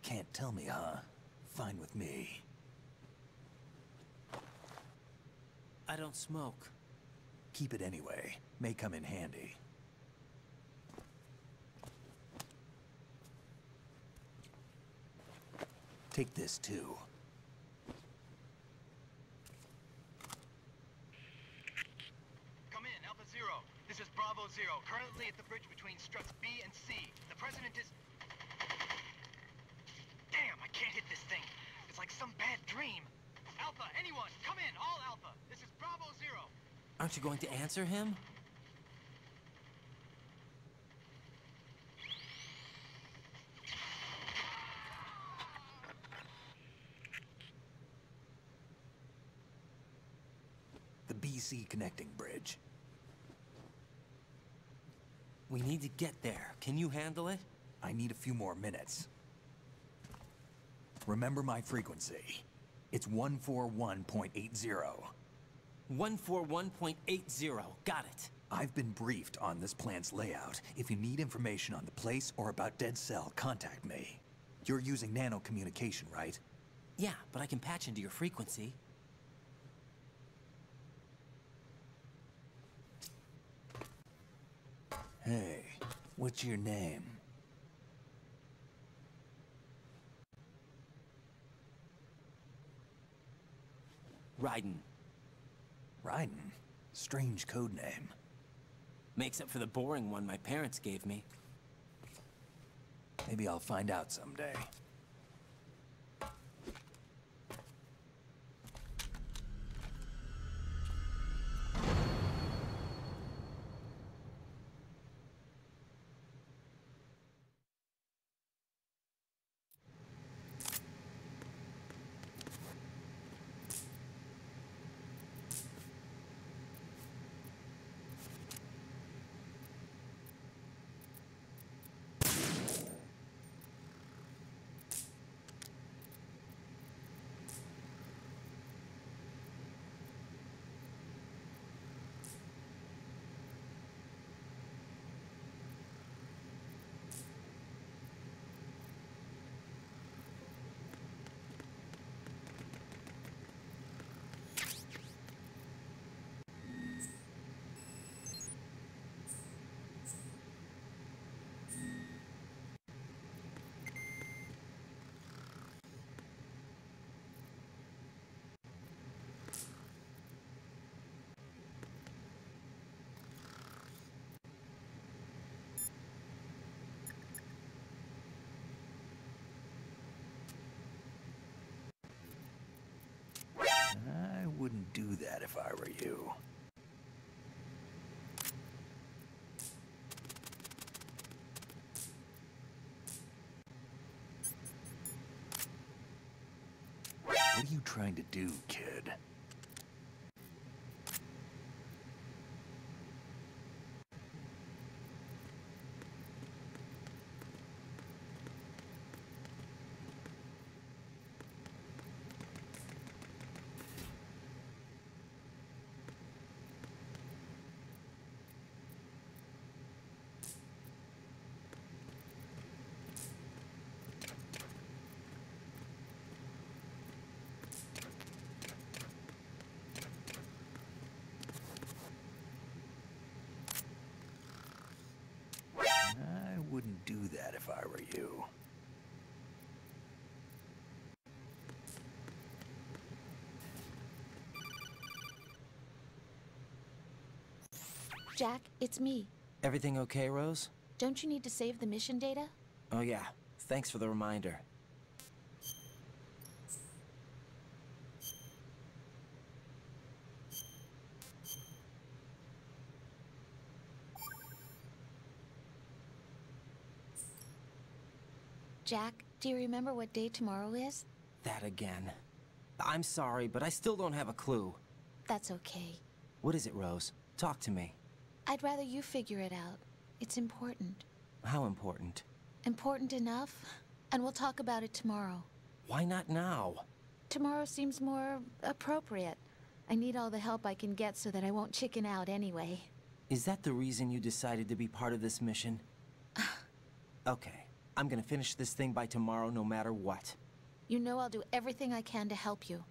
Can't tell me, huh? Fine with me. I don't smoke. Keep it anyway. May come in handy. Take this too. Come in, Alpha Zero. This is Bravo Zero, currently at the bridge between struts B and C. The president is... Damn, I can't hit this thing. It's like some bad dream. Alpha, anyone, come in, all Alpha. This is Bravo Zero. Aren't you going to answer him? The BC connecting bridge. We need to get there. Can you handle it? I need a few more minutes. Remember my frequency. It's 141.80. 141.80. Got it. I've been briefed on this plant's layout. If you need information on the place or about Dead Cell, contact me. You're using nano communication, right? Yeah, but I can patch into your frequency. Hey, what's your name? Raiden. Raiden? Strange code name. Makes up for the boring one my parents gave me. Maybe I'll find out someday. I wouldn't do that if I were you. What are you trying to do, kid? I wouldn't do that if I were you. Jack, it's me. Everything okay, Rose? Don't you need to save the mission data? Oh yeah, thanks for the reminder. Jack, do you remember what day tomorrow is? That again. I'm sorry, but I still don't have a clue. That's okay. What is it, Rose? Talk to me. I'd rather you figure it out. It's important. How important? Important enough, and we'll talk about it tomorrow. Why not now? Tomorrow seems more appropriate. I need all the help I can get so that I won't chicken out anyway. Is that the reason you decided to be part of this mission? Okay, I'm gonna finish this thing by tomorrow no matter what. You know I'll do everything I can to help you.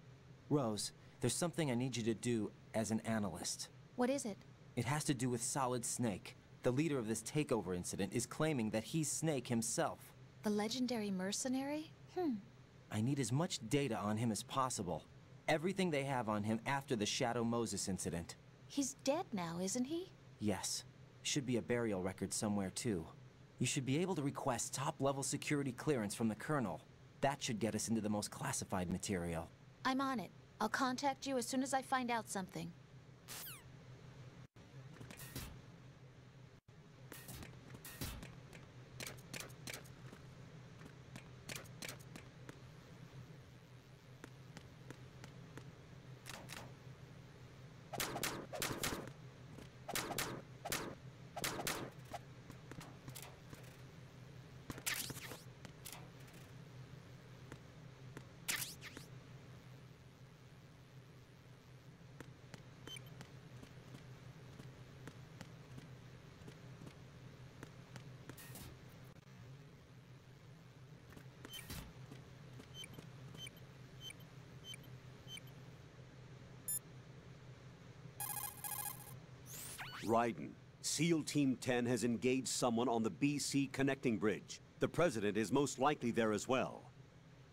Rose, there's something I need you to do as an analyst. What is it? It has to do with Solid Snake. The leader of this takeover incident is claiming that he's Snake himself. The legendary mercenary? I need as much data on him as possible. Everything they have on him after the Shadow Moses incident. He's dead now, isn't he? Yes. Should be a burial record somewhere, too. You should be able to request top-level security clearance from the Colonel. That should get us into the most classified material. I'm on it. I'll contact you as soon as I find out something. Raiden, SEAL Team 10 has engaged someone on the BC connecting bridge. The President is most likely there as well.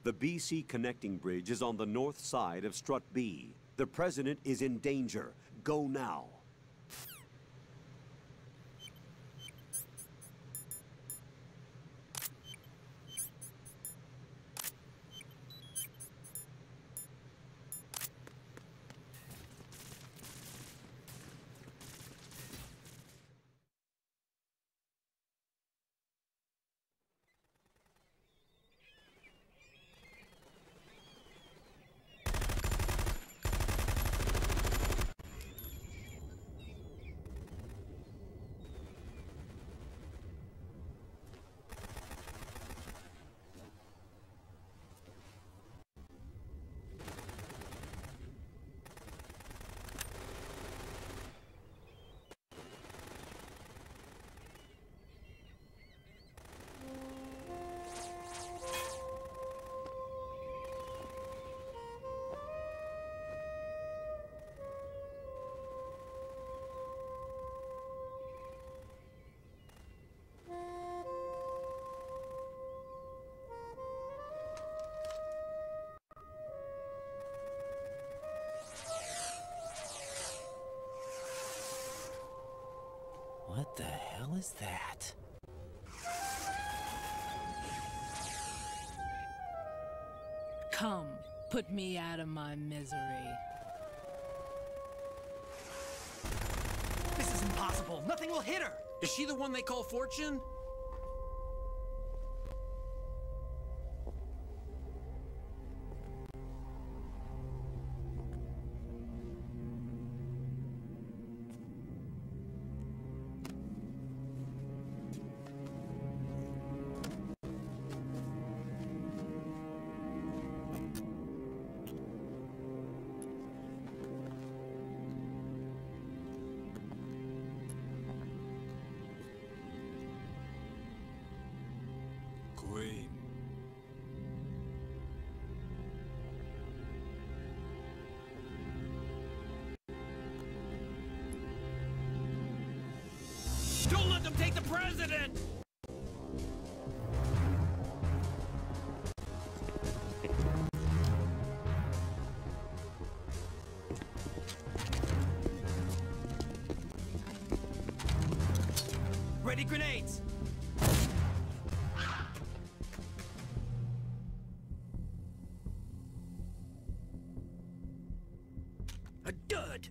The BC connecting bridge is on the north side of Strut B. The President is in danger. Go now. What the hell is that? Come, put me out of my misery. This is impossible. Nothing will hit her. Is she the one they call Fortune? president! Ready grenades! A dud!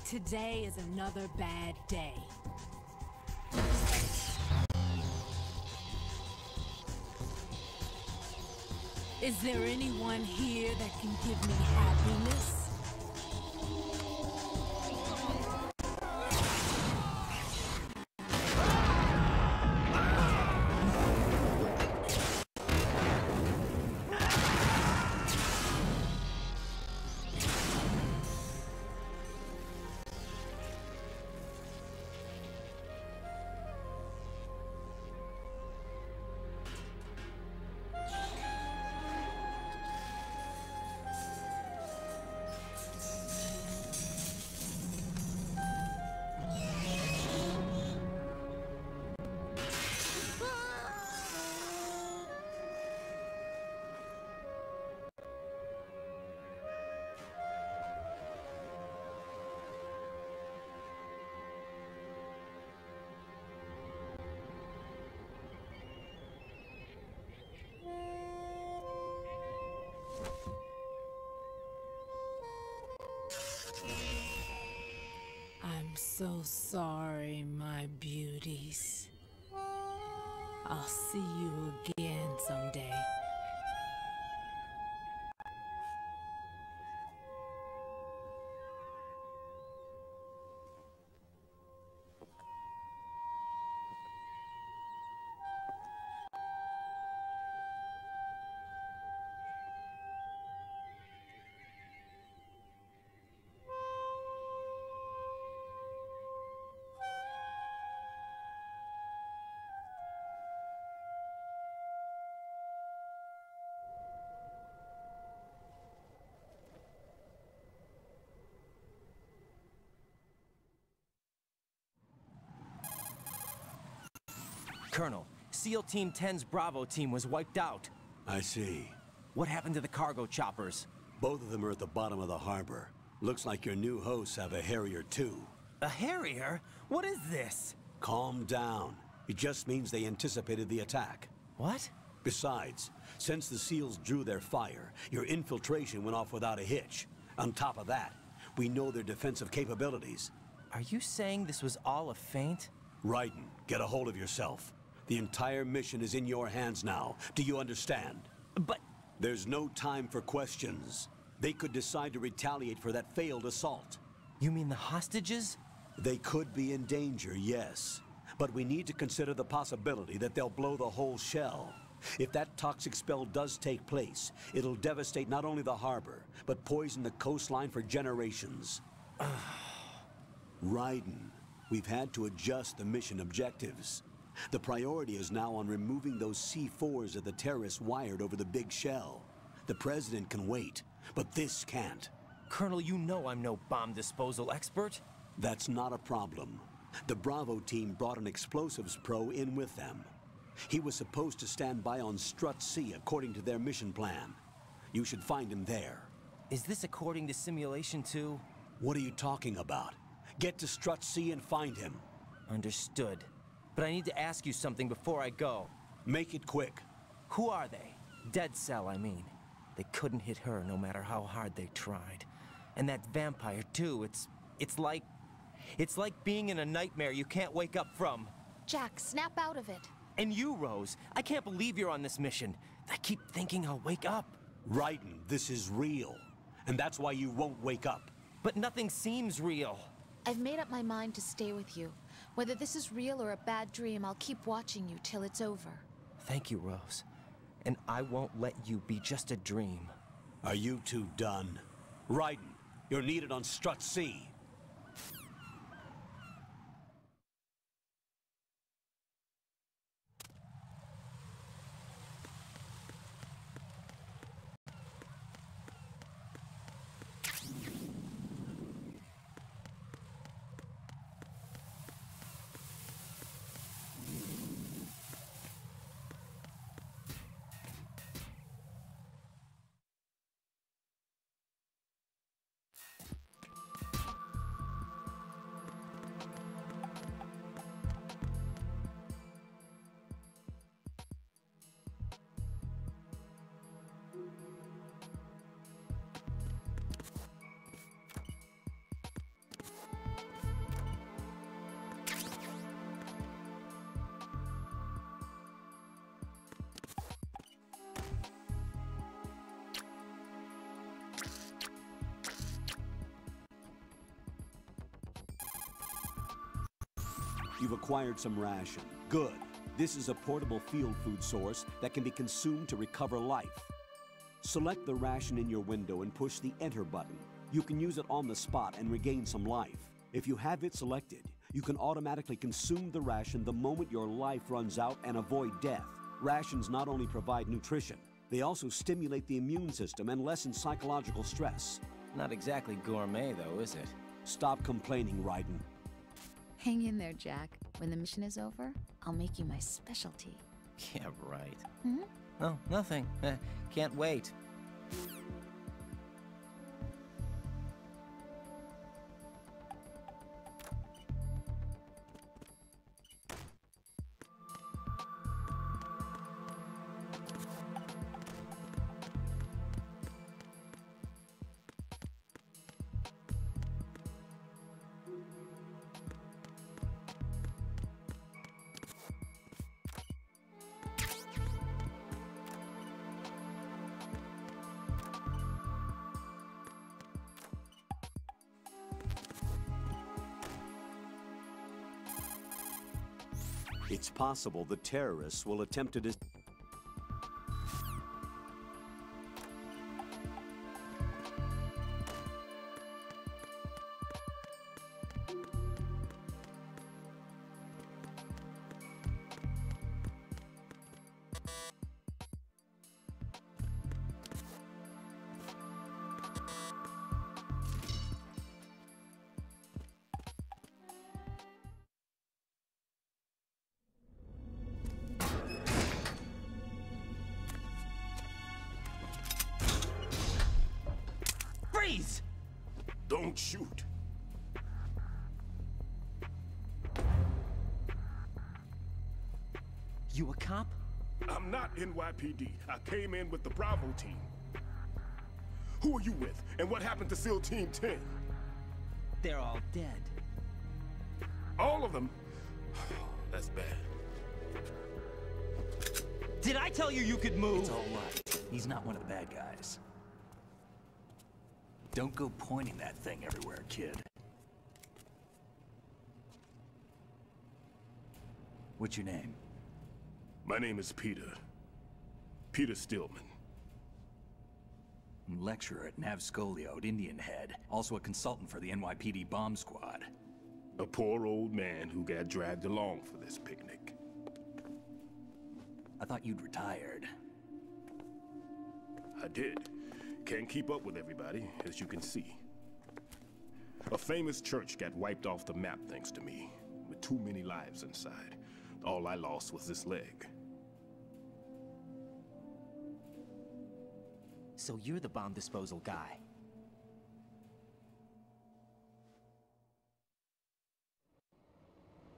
Today is another bad day. Is there anyone here that can give me happiness? I'm so sorry, my beauties. I'll see you again someday. Colonel, SEAL Team 10's Bravo team was wiped out. I see. What happened to the cargo choppers? Both of them are at the bottom of the harbor. Looks like your new hosts have a Harrier too. A Harrier? What is this? Calm down. It just means they anticipated the attack. What? Besides, since the SEALs drew their fire, your infiltration went off without a hitch. On top of that, we know their defensive capabilities. Are you saying this was all a feint? Raiden, get a hold of yourself. The entire mission is in your hands now. Do you understand? But... There's no time for questions. They could decide to retaliate for that failed assault. You mean the hostages? They could be in danger, yes. But we need to consider the possibility that they'll blow the whole shell. If that toxic spell does take place, it'll devastate not only the harbor, but poison the coastline for generations. Raiden, we've had to adjust the mission objectives. The priority is now on removing those C4s that the terrorists wired over the big shell. The president can wait, but this can't. Colonel, you know I'm no bomb disposal expert. That's not a problem. The Bravo team brought an explosives pro in with them. He was supposed to stand by on Strut C according to their mission plan. You should find him there. Is this according to Simulation 2? What are you talking about? Get to Strut C and find him. Understood. But I need to ask you something before I go. Make it quick. Who are they? Dead Cell, I mean. They couldn't hit her no matter how hard they tried. And that vampire, too, it's like being in a nightmare you can't wake up from. Jack, snap out of it. And you, Rose, I can't believe you're on this mission. I keep thinking I'll wake up. Raiden, this is real. And that's why you won't wake up. But nothing seems real. I've made up my mind to stay with you. Whether this is real or a bad dream, I'll keep watching you till it's over. Thank you, Rose. And I won't let you be just a dream. Are you two done? Raiden, you're needed on Strut C. You've acquired some ration. Good. This is a portable field food source that can be consumed to recover life. Select the ration in your window and push the Enter button. You can use it on the spot and regain some life. If you have it selected, you can automatically consume the ration the moment your life runs out and avoid death. Rations not only provide nutrition, they also stimulate the immune system and lessen psychological stress. Not exactly gourmet, though, is it? Stop complaining, Raiden. Hang in there, Jack. When the mission is over, I'll make you my specialty. Yeah, right. Hmm? Oh, nothing. Can't wait. It's possible the terrorists will attempt to Freeze! Don't shoot. You a cop? I'm not NYPD. I came in with the Bravo team. Who are you with? And what happened to SEAL Team 10? They're all dead. All of them? That's bad. Did I tell you you could move? It's all right. He's not one of the bad guys. Don't go pointing that thing everywhere, kid. What's your name? My name is Peter. Peter Stillman. Lecturer at Nav Scolio at Indian Head. Also a consultant for the NYPD bomb squad. A poor old man who got dragged along for this picnic. I thought you'd retired. I did. Can't keep up with everybody, as you can see. A famous church got wiped off the map thanks to me, with too many lives inside. All I lost was this leg. So you're the bomb disposal guy.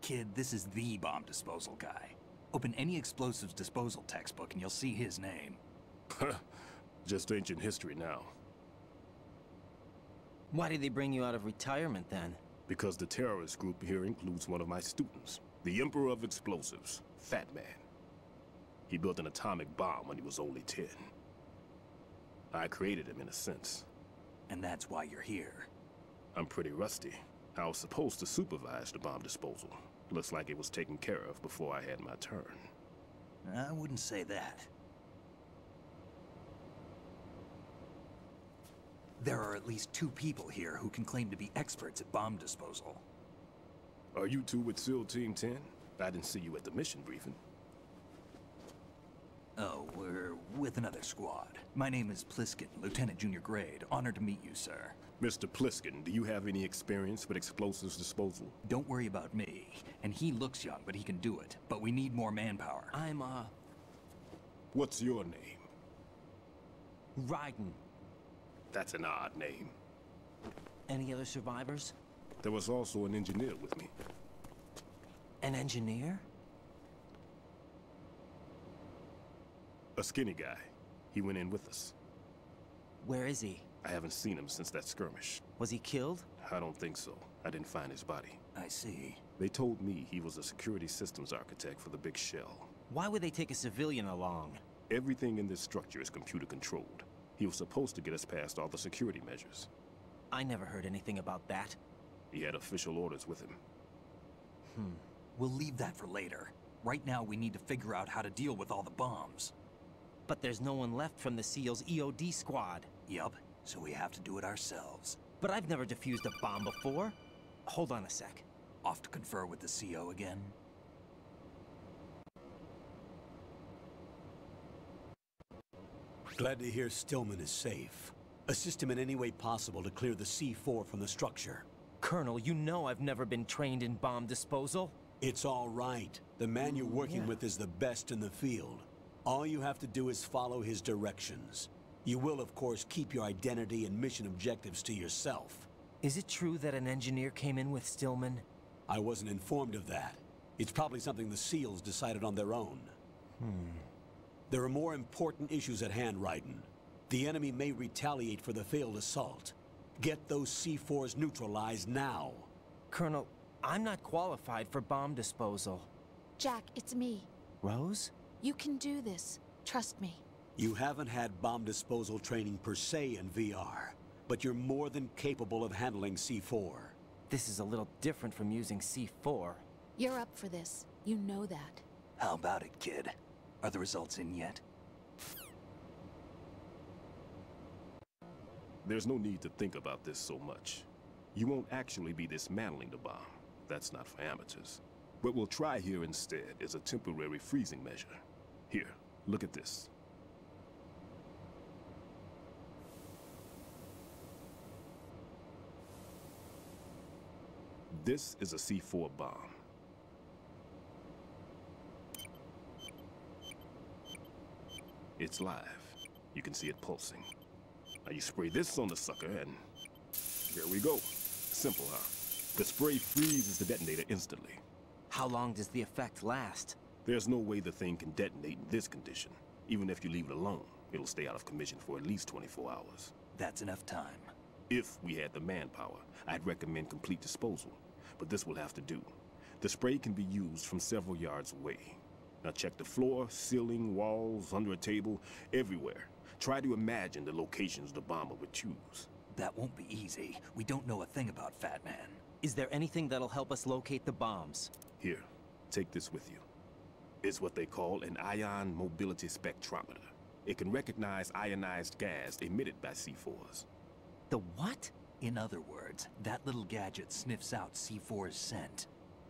Kid, this is the bomb disposal guy. Open any explosives disposal textbook and you'll see his name. Just ancient history now. Why did they bring you out of retirement then? Because the terrorist group here includes one of my students, the Emperor of Explosives, Fat Man. He built an atomic bomb when he was only 10. I created him in a sense. And that's why you're here. I'm pretty rusty. I was supposed to supervise the bomb disposal. Looks like it was taken care of before I had my turn. I wouldn't say that. There are at least 2 people here who can claim to be experts at bomb disposal. Are you two with SEAL Team 10? I didn't see you at the mission briefing. Oh, we're with another squad. My name is Pliskin, Lieutenant Junior Grade. Honored to meet you, sir. Mr. Pliskin, do you have any experience with explosives disposal? Don't worry about me. And he looks young, but he can do it. But we need more manpower. I'm, What's your name? Raiden. That's an odd name. Any other survivors? There was also an engineer with me. An engineer? A skinny guy. He went in with us. Where is he? I haven't seen him since that skirmish. Was he killed? I don't think so. I didn't find his body. I see. They told me he was a security systems architect for the big shell. Why would they take a civilian along? Everything in this structure is computer controlled. He was supposed to get us past all the security measures. I never heard anything about that. He had official orders with him. We'll leave that for later. Right now, we need to figure out how to deal with all the bombs. But there's no one left from the SEAL's EOD squad. Yup, so we have to do it ourselves. But I've never defused a bomb before. Hold on a sec. Off to confer with the CO again? Glad to hear Stillman is safe. Assist him in any way possible to clear the C4 from the structure. Colonel, you know I've never been trained in bomb disposal. It's all right. The man you're working with is the best in the field. All you have to do is follow his directions. You will, of course, keep your identity and mission objectives to yourself. Is it true that an engineer came in with Stillman? I wasn't informed of that. It's probably something the SEALs decided on their own. There are more important issues at hand, Raiden. The enemy may retaliate for the failed assault. Get those C4s neutralized now. Colonel, I'm not qualified for bomb disposal. Jack, it's me. Rose? You can do this. Trust me. You haven't had bomb disposal training per se in VR, but you're more than capable of handling C4. This is a little different from using C4. You're up for this. You know that. How about it, kid? Are the results in yet? There's no need to think about this so much. You won't actually be dismantling the bomb. That's not for amateurs. What we'll try here instead is a temporary freezing measure. Here, look at this. This is a C4 bomb. It's live. You can see it pulsing. Now you spray this on the sucker and here we go. Simple, huh? The spray freezes the detonator instantly. How long does the effect last? There's no way the thing can detonate in this condition. Even if you leave it alone, it'll stay out of commission for at least 24 hours. That's enough time. If we had the manpower, I'd recommend complete disposal. But this will have to do. The spray can be used from several yards away. Now check the floor, ceiling, walls, under a table, everywhere. Try to imagine the locations the bomber would choose. That won't be easy. We don't know a thing about Fat Man. Is there anything that'll help us locate the bombs? Here, take this with you. It's what they call an ion mobility spectrometer. It can recognize ionized gas emitted by C4s. The what? In other words, that little gadget sniffs out C4's scent.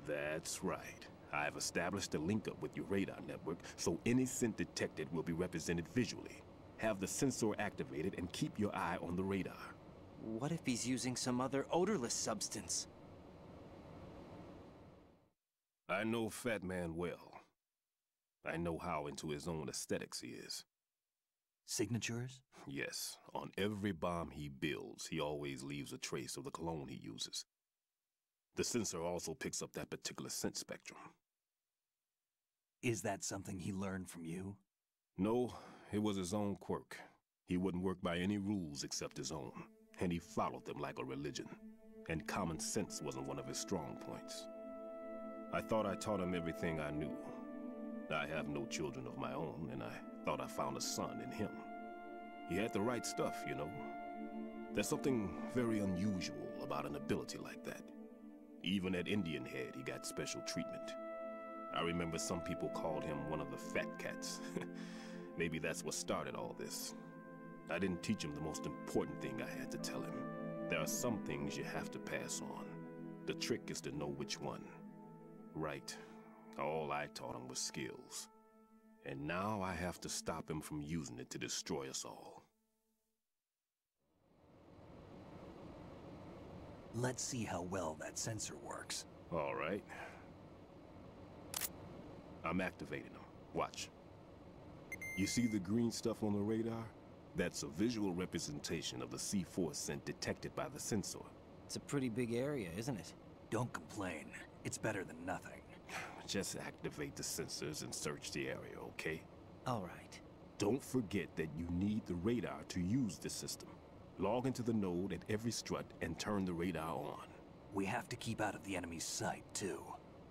That's right. I've established a link up with your radar network, so any scent detected will be represented visually. Have the sensor activated and keep your eye on the radar. What if he's using some other odorless substance? I know Fat Man well. I know how into his own aesthetics he is. Signatures? Yes. On every bomb he builds, he always leaves a trace of the cologne he uses. The sensor also picks up that particular scent spectrum. Is that something he learned from you? No, it was his own quirk. He wouldn't work by any rules except his own, and he followed them like a religion. And common sense wasn't one of his strong points. I thought I taught him everything I knew. I have no children of my own, and I thought I found a son in him. He had the right stuff, you know. There's something very unusual about an ability like that. Even at Indian Head, he got special treatment. I remember some people called him one of the fat cats. Maybe that's what started all this. I didn't teach him the most important thing I had to tell him. There are some things you have to pass on. The trick is to know which one. Right. All I taught him was skills. And now I have to stop him from using it to destroy us all. Let's see how well that sensor works. All right. I'm activating them. Watch. You see the green stuff on the radar? That's a visual representation of the C4 scent detected by the sensor. It's a pretty big area, isn't it? Don't complain. It's better than nothing. Just activate the sensors and search the area, okay? All right. Don't forget that you need the radar to use the system. Log into the node at every strut and turn the radar on. We have to keep out of the enemy's sight, too.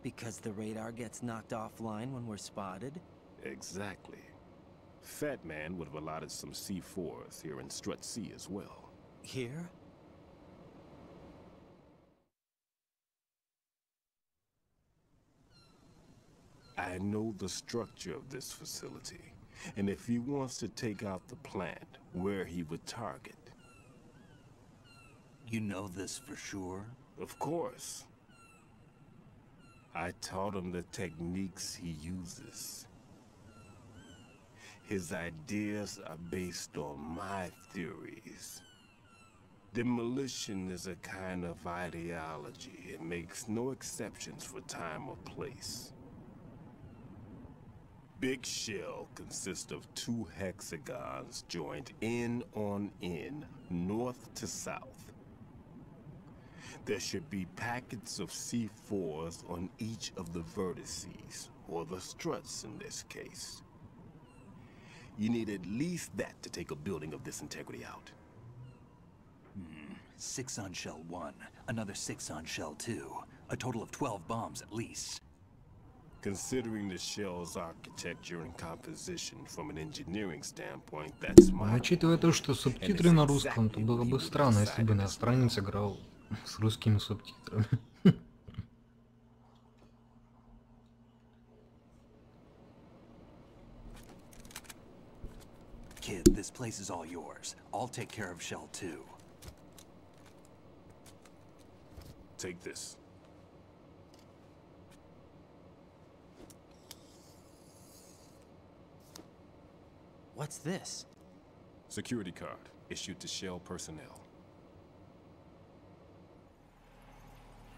Because the radar gets knocked offline when we're spotted? Exactly. Fat Man would have allotted some C4s here in Strut C as well. Here? I know the structure of this facility, and if he wants to take out the plant, where he would target. You know this for sure? Of course. I taught him the techniques he uses. His ideas are based on my theories. Demolition is a kind of ideology. It makes no exceptions for time or place. Big shell consists of 2 hexagons joined end on end, north to south. There should be packets of C4s on each of the vertices, or the struts in this case. You need at least that to take a building of this integrity out. 6 on shell 1, another 6 on shell 2. A total of 12 bombs at least. Considering the shell's architecture and composition from an engineering standpoint, that's my... Учитывая то, что субтитры на русском, то было бы странно, если бы иностранец играл с русскими субтитрами. Kid, this place is all yours. I'll take care of shell 2. Take this. What's this? Security card, issued to Shell personnel.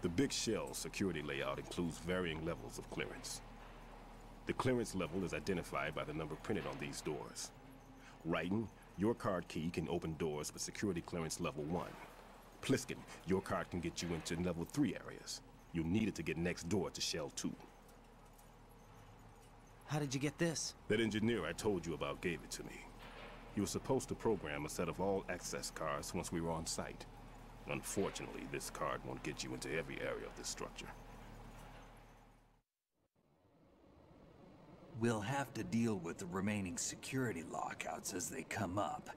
The Big Shell security layout includes varying levels of clearance. The clearance level is identified by the number printed on these doors. Writing, your card key can open doors with security clearance level 1. Pliskin, your card can get you into level 3 areas. You'll need it to get next door to Shell 2. How did you get this? That engineer I told you about gave it to me. He was supposed to program a set of all access cards once we were on site. Unfortunately, this card won't get you into every area of this structure. We'll have to deal with the remaining security lockouts as they come up.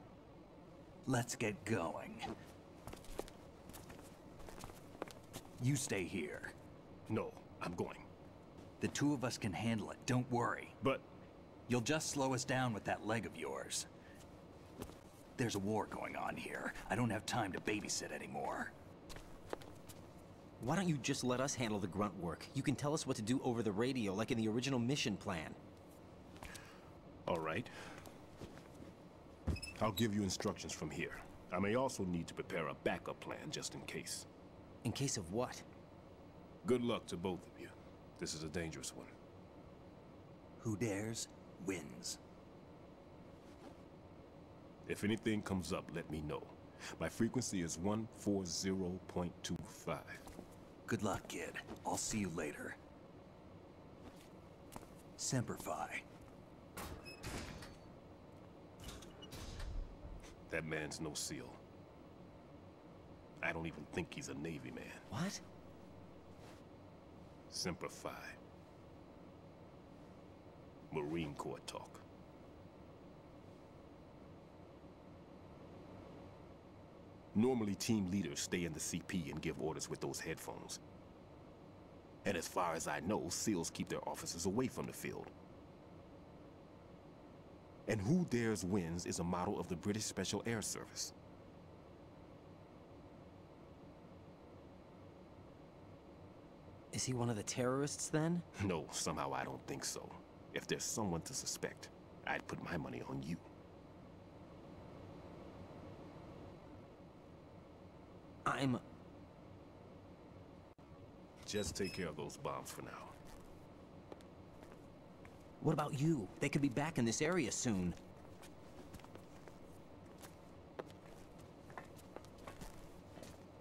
Let's get going. You stay here. No, I'm going. The 2 of us can handle it, don't worry. But... You'll just slow us down with that leg of yours. There's a war going on here. I don't have time to babysit anymore. Why don't you just let us handle the grunt work? You can tell us what to do over the radio, like in the original mission plan. All right. I'll give you instructions from here. I may also need to prepare a backup plan just in case. In case of what? Good luck to both of you. This is a dangerous one. Who dares, wins. If anything comes up, let me know. My frequency is 140.25. Good luck, kid. I'll see you later. Semper Fi. That man's no SEAL. I don't even think he's a Navy man. What? Semper Fi. Marine Corps talk. Normally, team leaders stay in the CP and give orders with those headphones. And as far as I know, SEALs keep their officers away from the field. And who dares wins is a motto of the British Special Air Service. Is he one of the terrorists then? No, somehow I don't think so. If there's someone to suspect, I'd put my money on you. Just take care of those bombs for now. What about you? They could be back in this area soon.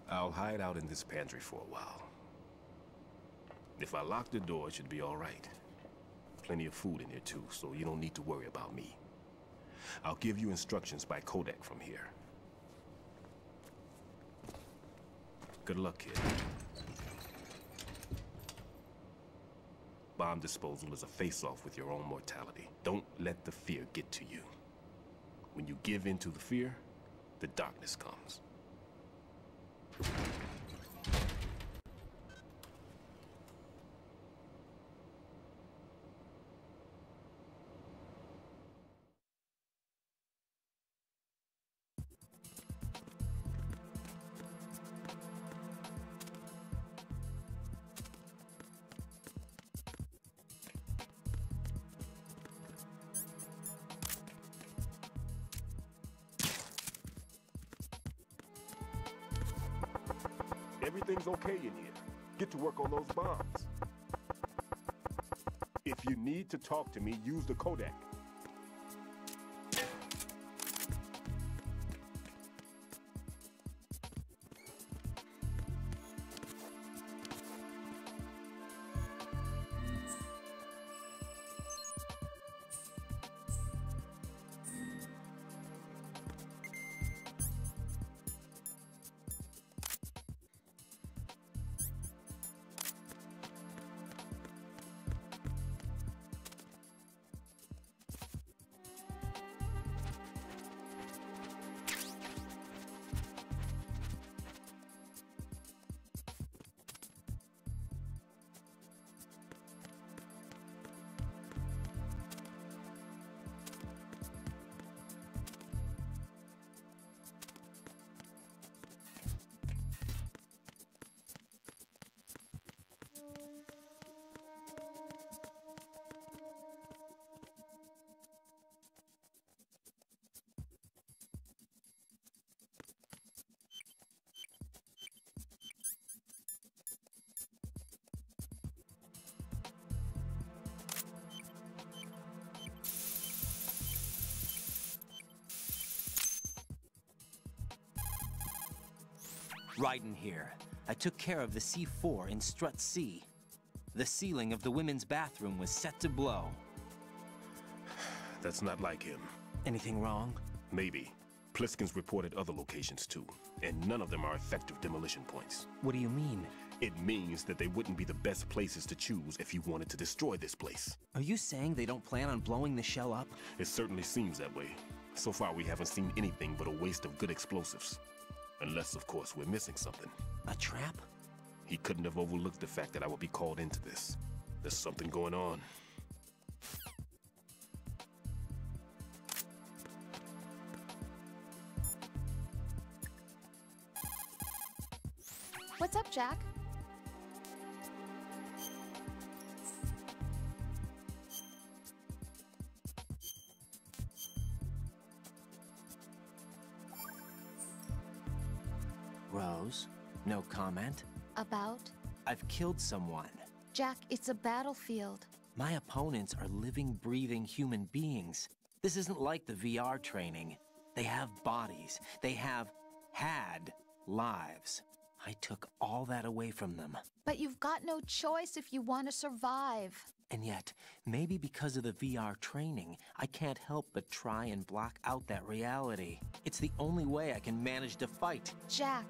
I'll hide out in this pantry for a while. If I lock the door, it should be all right. Plenty of food in here too, so you don't need to worry about me. I'll give you instructions by codec from here. Good luck, kid. Bomb disposal is a face-off with your own mortality. Don't let the fear get to you. When you give in to the fear, the darkness comes. Everything's okay in here. Get to work on those bombs. If you need to talk to me, use the codec. Right in here. I took care of the C4 in strut C. The ceiling of the women's bathroom was set to blow. That's not like him. Anything wrong? Maybe. Pliskin's reported other locations too, and none of them are effective demolition points. What do you mean? It means that they wouldn't be the best places to choose if you wanted to destroy this place. Are you saying they don't plan on blowing the shell up? It certainly seems that way. So far we haven't seen anything but a waste of good explosives. Unless, of course, we're missing something. A trap? He couldn't have overlooked the fact that I would be called into this. There's something going on. What's up, Jack? Rose, no comment? About? I've killed someone. Jack, it's a battlefield. My opponents are living, breathing human beings. This isn't like the VR training. They have bodies. They have had lives. I took all that away from them. But you've got no choice if you want to survive. And yet, maybe because of the VR training, I can't help but try and block out that reality. It's the only way I can manage to fight. Jack.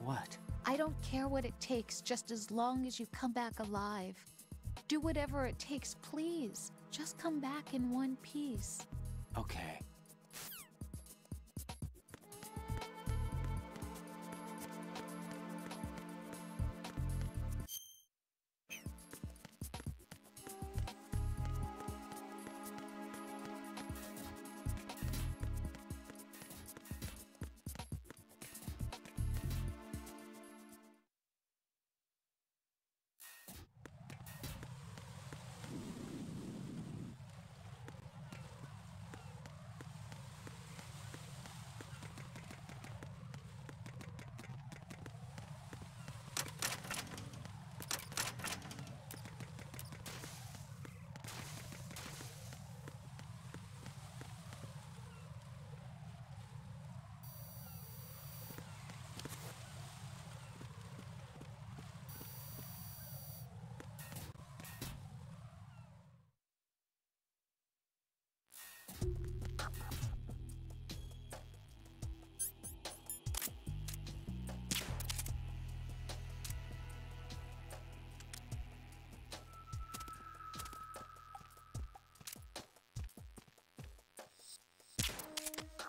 What? I don't care what it takes, just as long as you come back alive. Do whatever it takes, please. Just come back in one piece. Okay.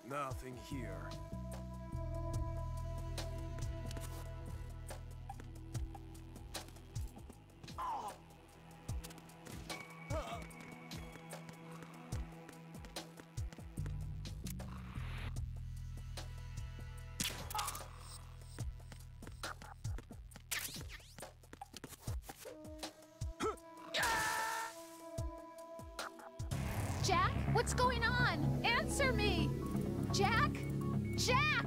Nothing here. Jack, what's going on? Answer me! Jack? Jack!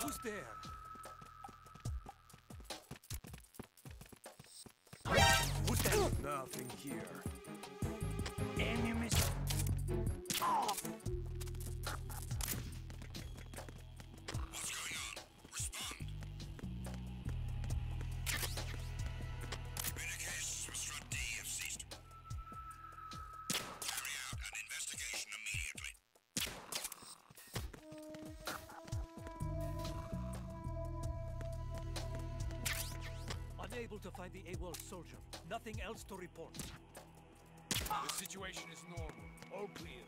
Who's there? Who's there? Nothing here. Enemies. What's going on? Respond. Communications with Strut D have ceased. Carry out an investigation immediately. Unable to find the AWOL soldier. Nothing else to report. The situation is normal. All clear.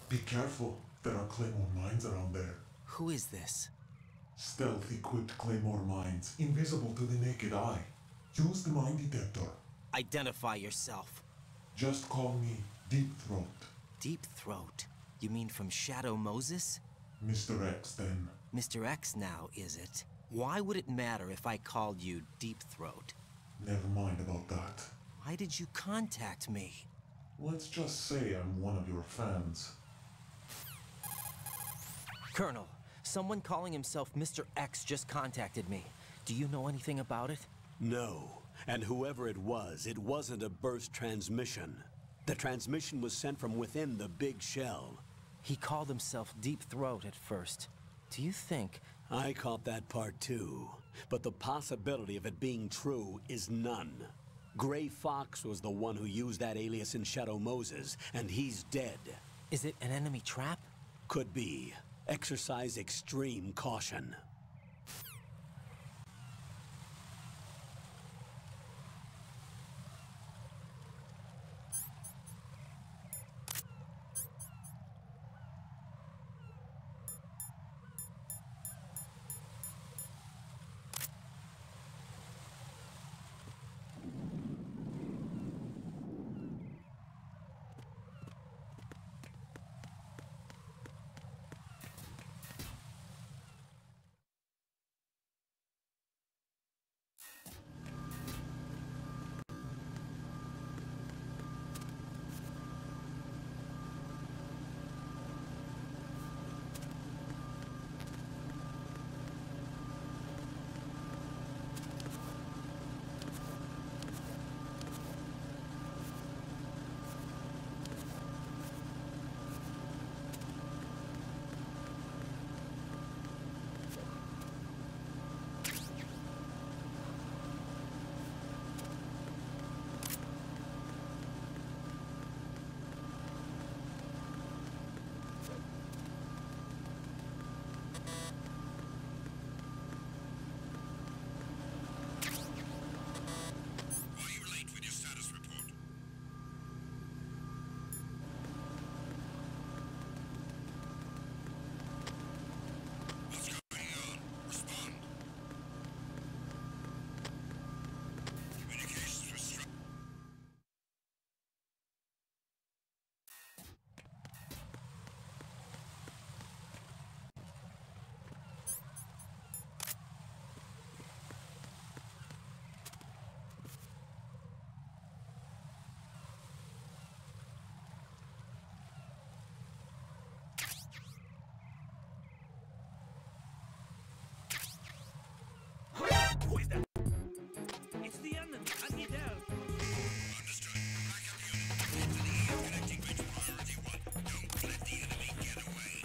Be careful. There are Claymore mines around there. Who is this? Stealth-equipped Claymore mines, invisible to the naked eye. Use the mine detector. Identify yourself. Just call me Deep Throat. Deep Throat? You mean from Shadow Moses? Mr. X, then. Mr. X now, is it? Why would it matter if I called you Deep Throat? Never mind about that. Why did you contact me? Let's just say I'm one of your fans. Colonel, someone calling himself Mr. X just contacted me. Do you know anything about it? No. And whoever it wasn't a burst transmission. The transmission was sent from within the big shell. He called himself Deep Throat at first. Do you think... I caught that part too. But the possibility of it being true is none. Gray Fox was the one who used that alias in Shadow Moses, and he's dead. Is it an enemy trap? Could be. Exercise extreme caution. Who is that? It's the enemy. I need help. Understood. Back up unit. Into the EF connecting bridge priority 1. Don't let the enemy get away.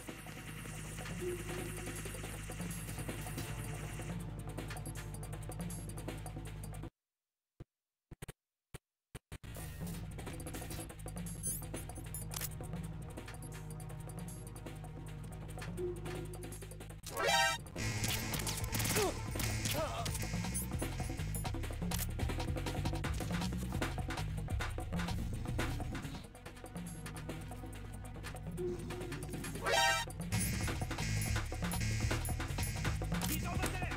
He's over there.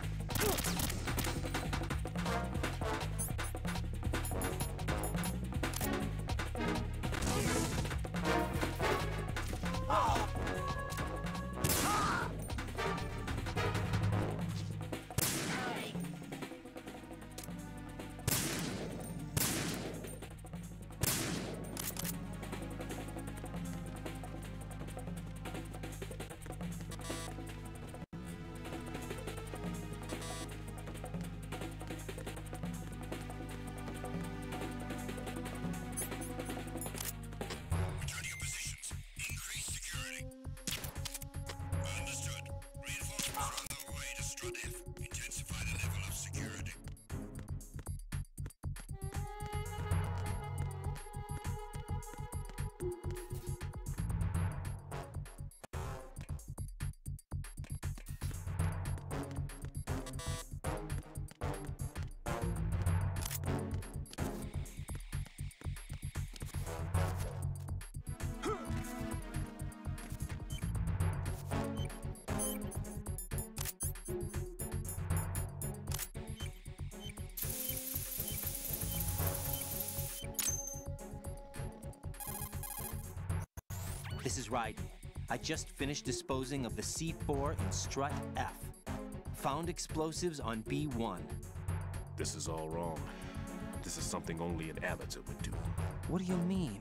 This is right. I just finished disposing of the C4 in strut F. Found explosives on B1. This is all wrong. This is something only an amateur would do. What do you mean?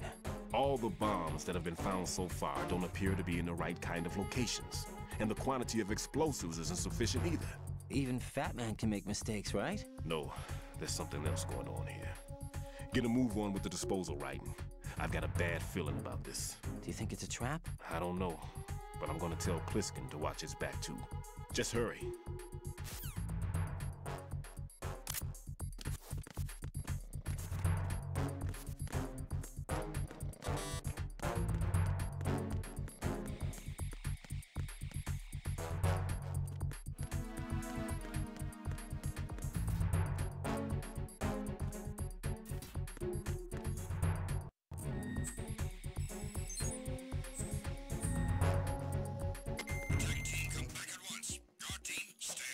All the bombs that have been found so far don't appear to be in the right kind of locations. And the quantity of explosives isn't sufficient either. Even Fat Man can make mistakes, right? No, there's something else going on here. Get a move on with the disposal, right? I've got a bad feeling about this. Do you think it's a trap? I don't know, but I'm gonna tell Pliskin to watch his back too. Just hurry. Tag team, come back at once. Your team, stay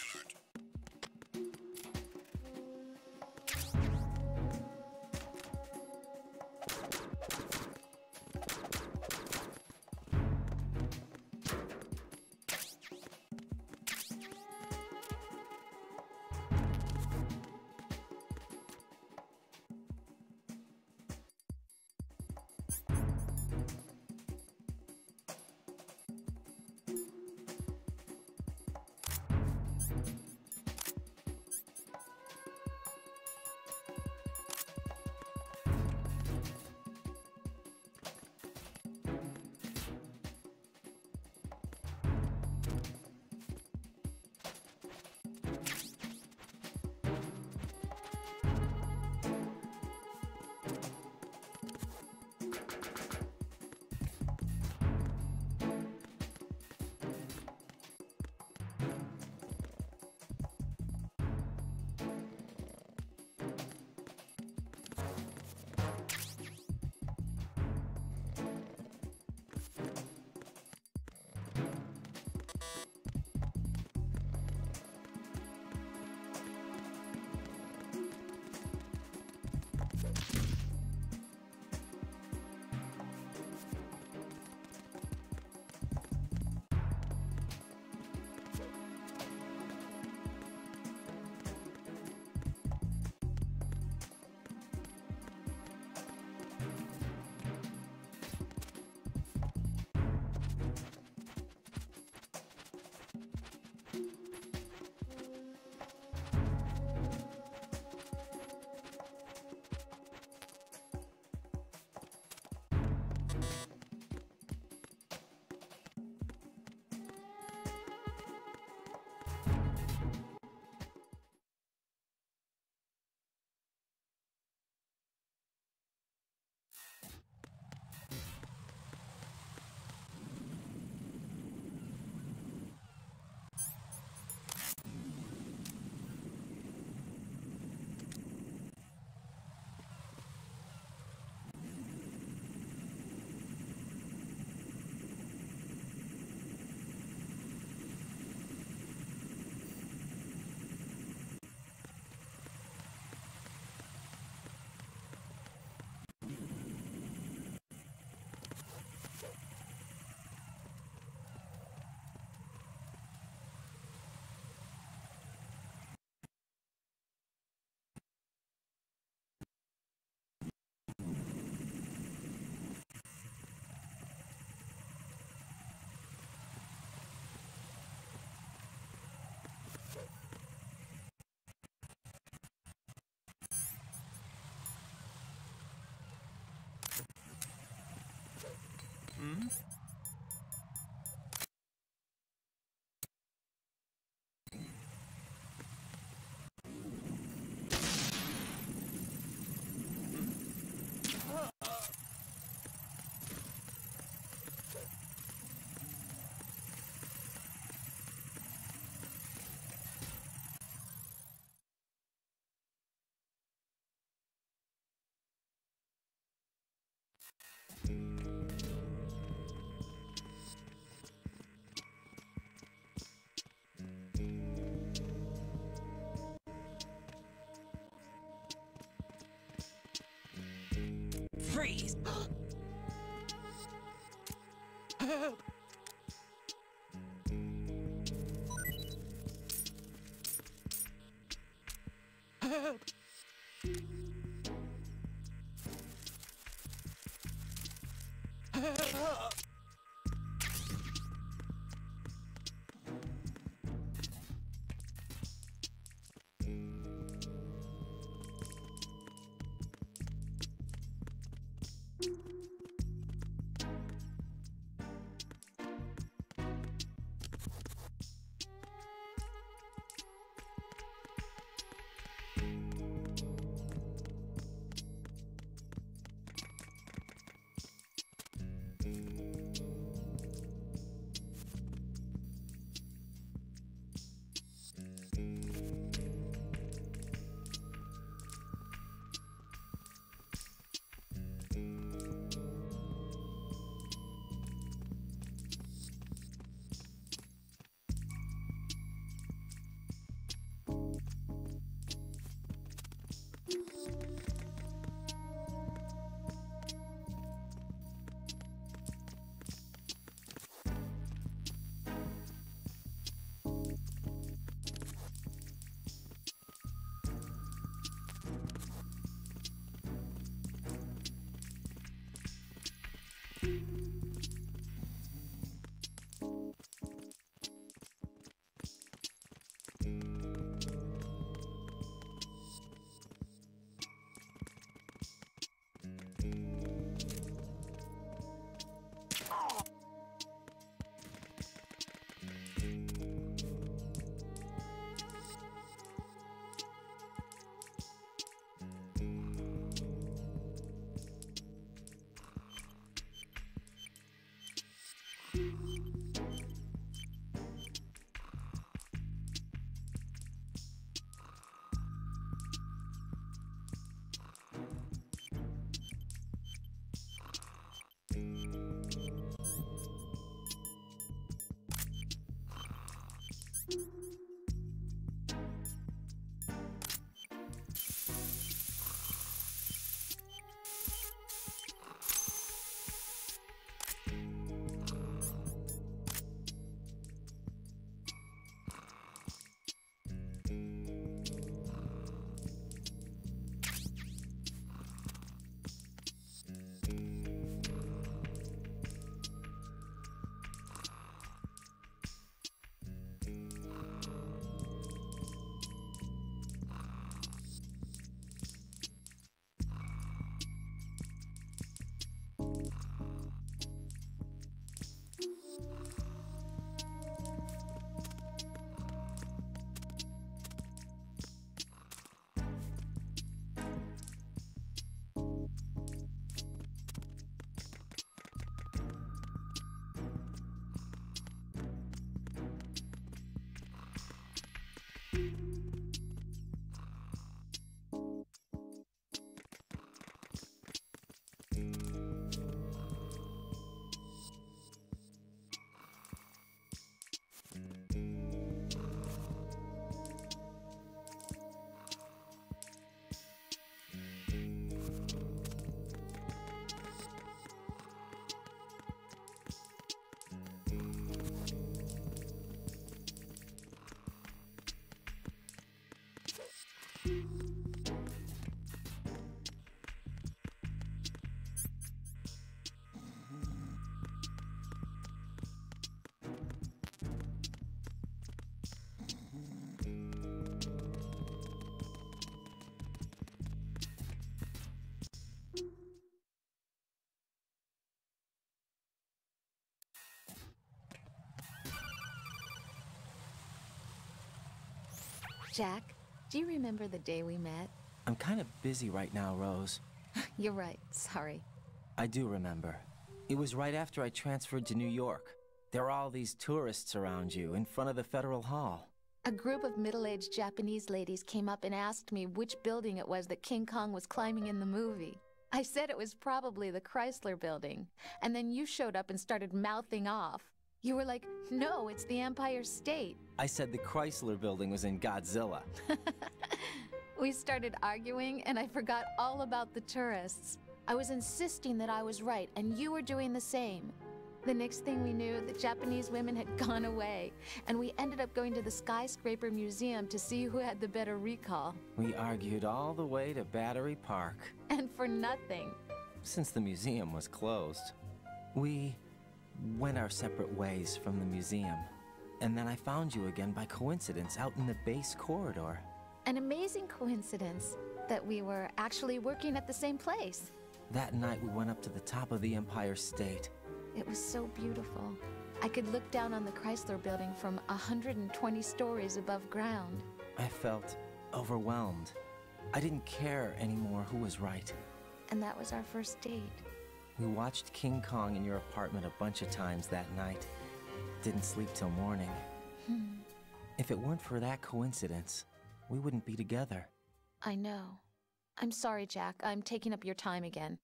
Jack, do you remember the day we met? I'm kind of busy right now, Rose. You're right, sorry. I do remember. It was right after I transferred to New York. There were all these tourists around you in front of the Federal Hall. A group of middle-aged Japanese ladies came up and asked me which building it was that King Kong was climbing in the movie. I said it was probably the Chrysler Building, and then you showed up and started mouthing off. You were like, no, it's the Empire State. I said the Chrysler Building was in Godzilla. We started arguing, and I forgot all about the tourists. I was insisting that I was right, and you were doing the same. The next thing we knew, the Japanese women had gone away, and we ended up going to the Skyscraper Museum to see who had the better recall. We argued all the way to Battery Park. And for nothing. Since the museum was closed. We went our separate ways from the museum. And then I found you again by coincidence out in the base corridor. An amazing coincidence that we were actually working at the same place. That night we went up to the top of the Empire State. It was so beautiful. I could look down on the Chrysler Building from 120 stories above ground. I felt overwhelmed. I didn't care anymore who was right. And that was our first date. We watched King Kong in your apartment a bunch of times that night. Didn't sleep till morning. If it weren't for that coincidence, we wouldn't be together. I know. I'm sorry, Jack. I'm taking up your time again.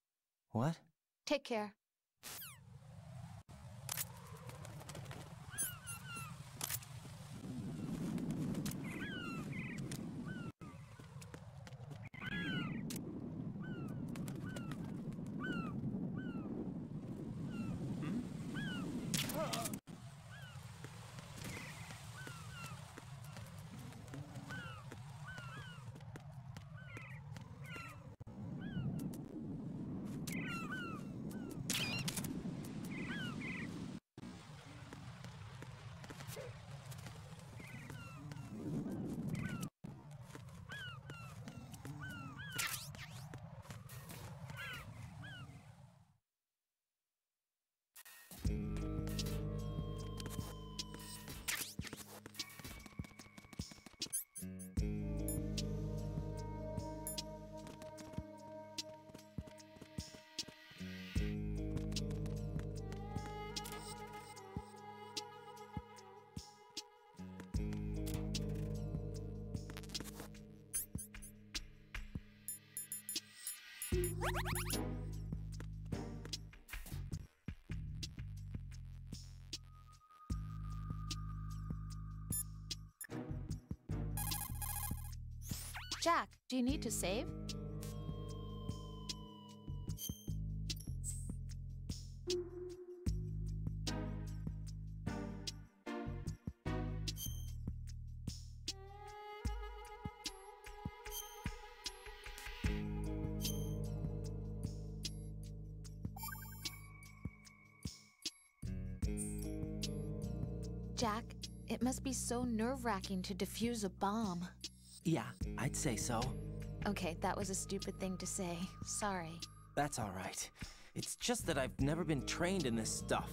What? Take care. Jack, do you need to save? Jack, it must be so nerve-wracking to defuse a bomb. Yeah, I'd say so. Okay, that was a stupid thing to say. Sorry. That's all right. It's just that I've never been trained in this stuff.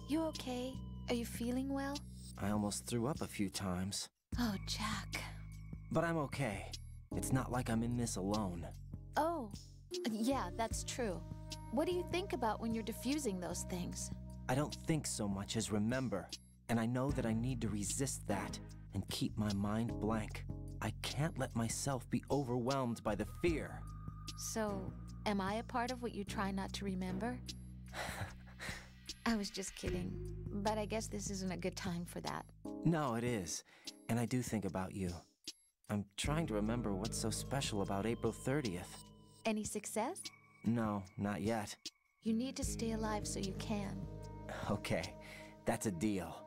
You okay? Are you feeling well? I almost threw up a few times. Oh, Jack. But I'm okay. It's not like I'm in this alone. Oh, yeah, that's true. What do you think about when you're defusing those things? I don't think so much as remember. And I know that I need to resist that and keep my mind blank. I can't let myself be overwhelmed by the fear. So, am I a part of what you try not to remember? I was just kidding, but I guess this isn't a good time for that. No, it is. And I do think about you. I'm trying to remember what's so special about April 30th. Any success? No, not yet. You need to stay alive so you can. Okay, that's a deal.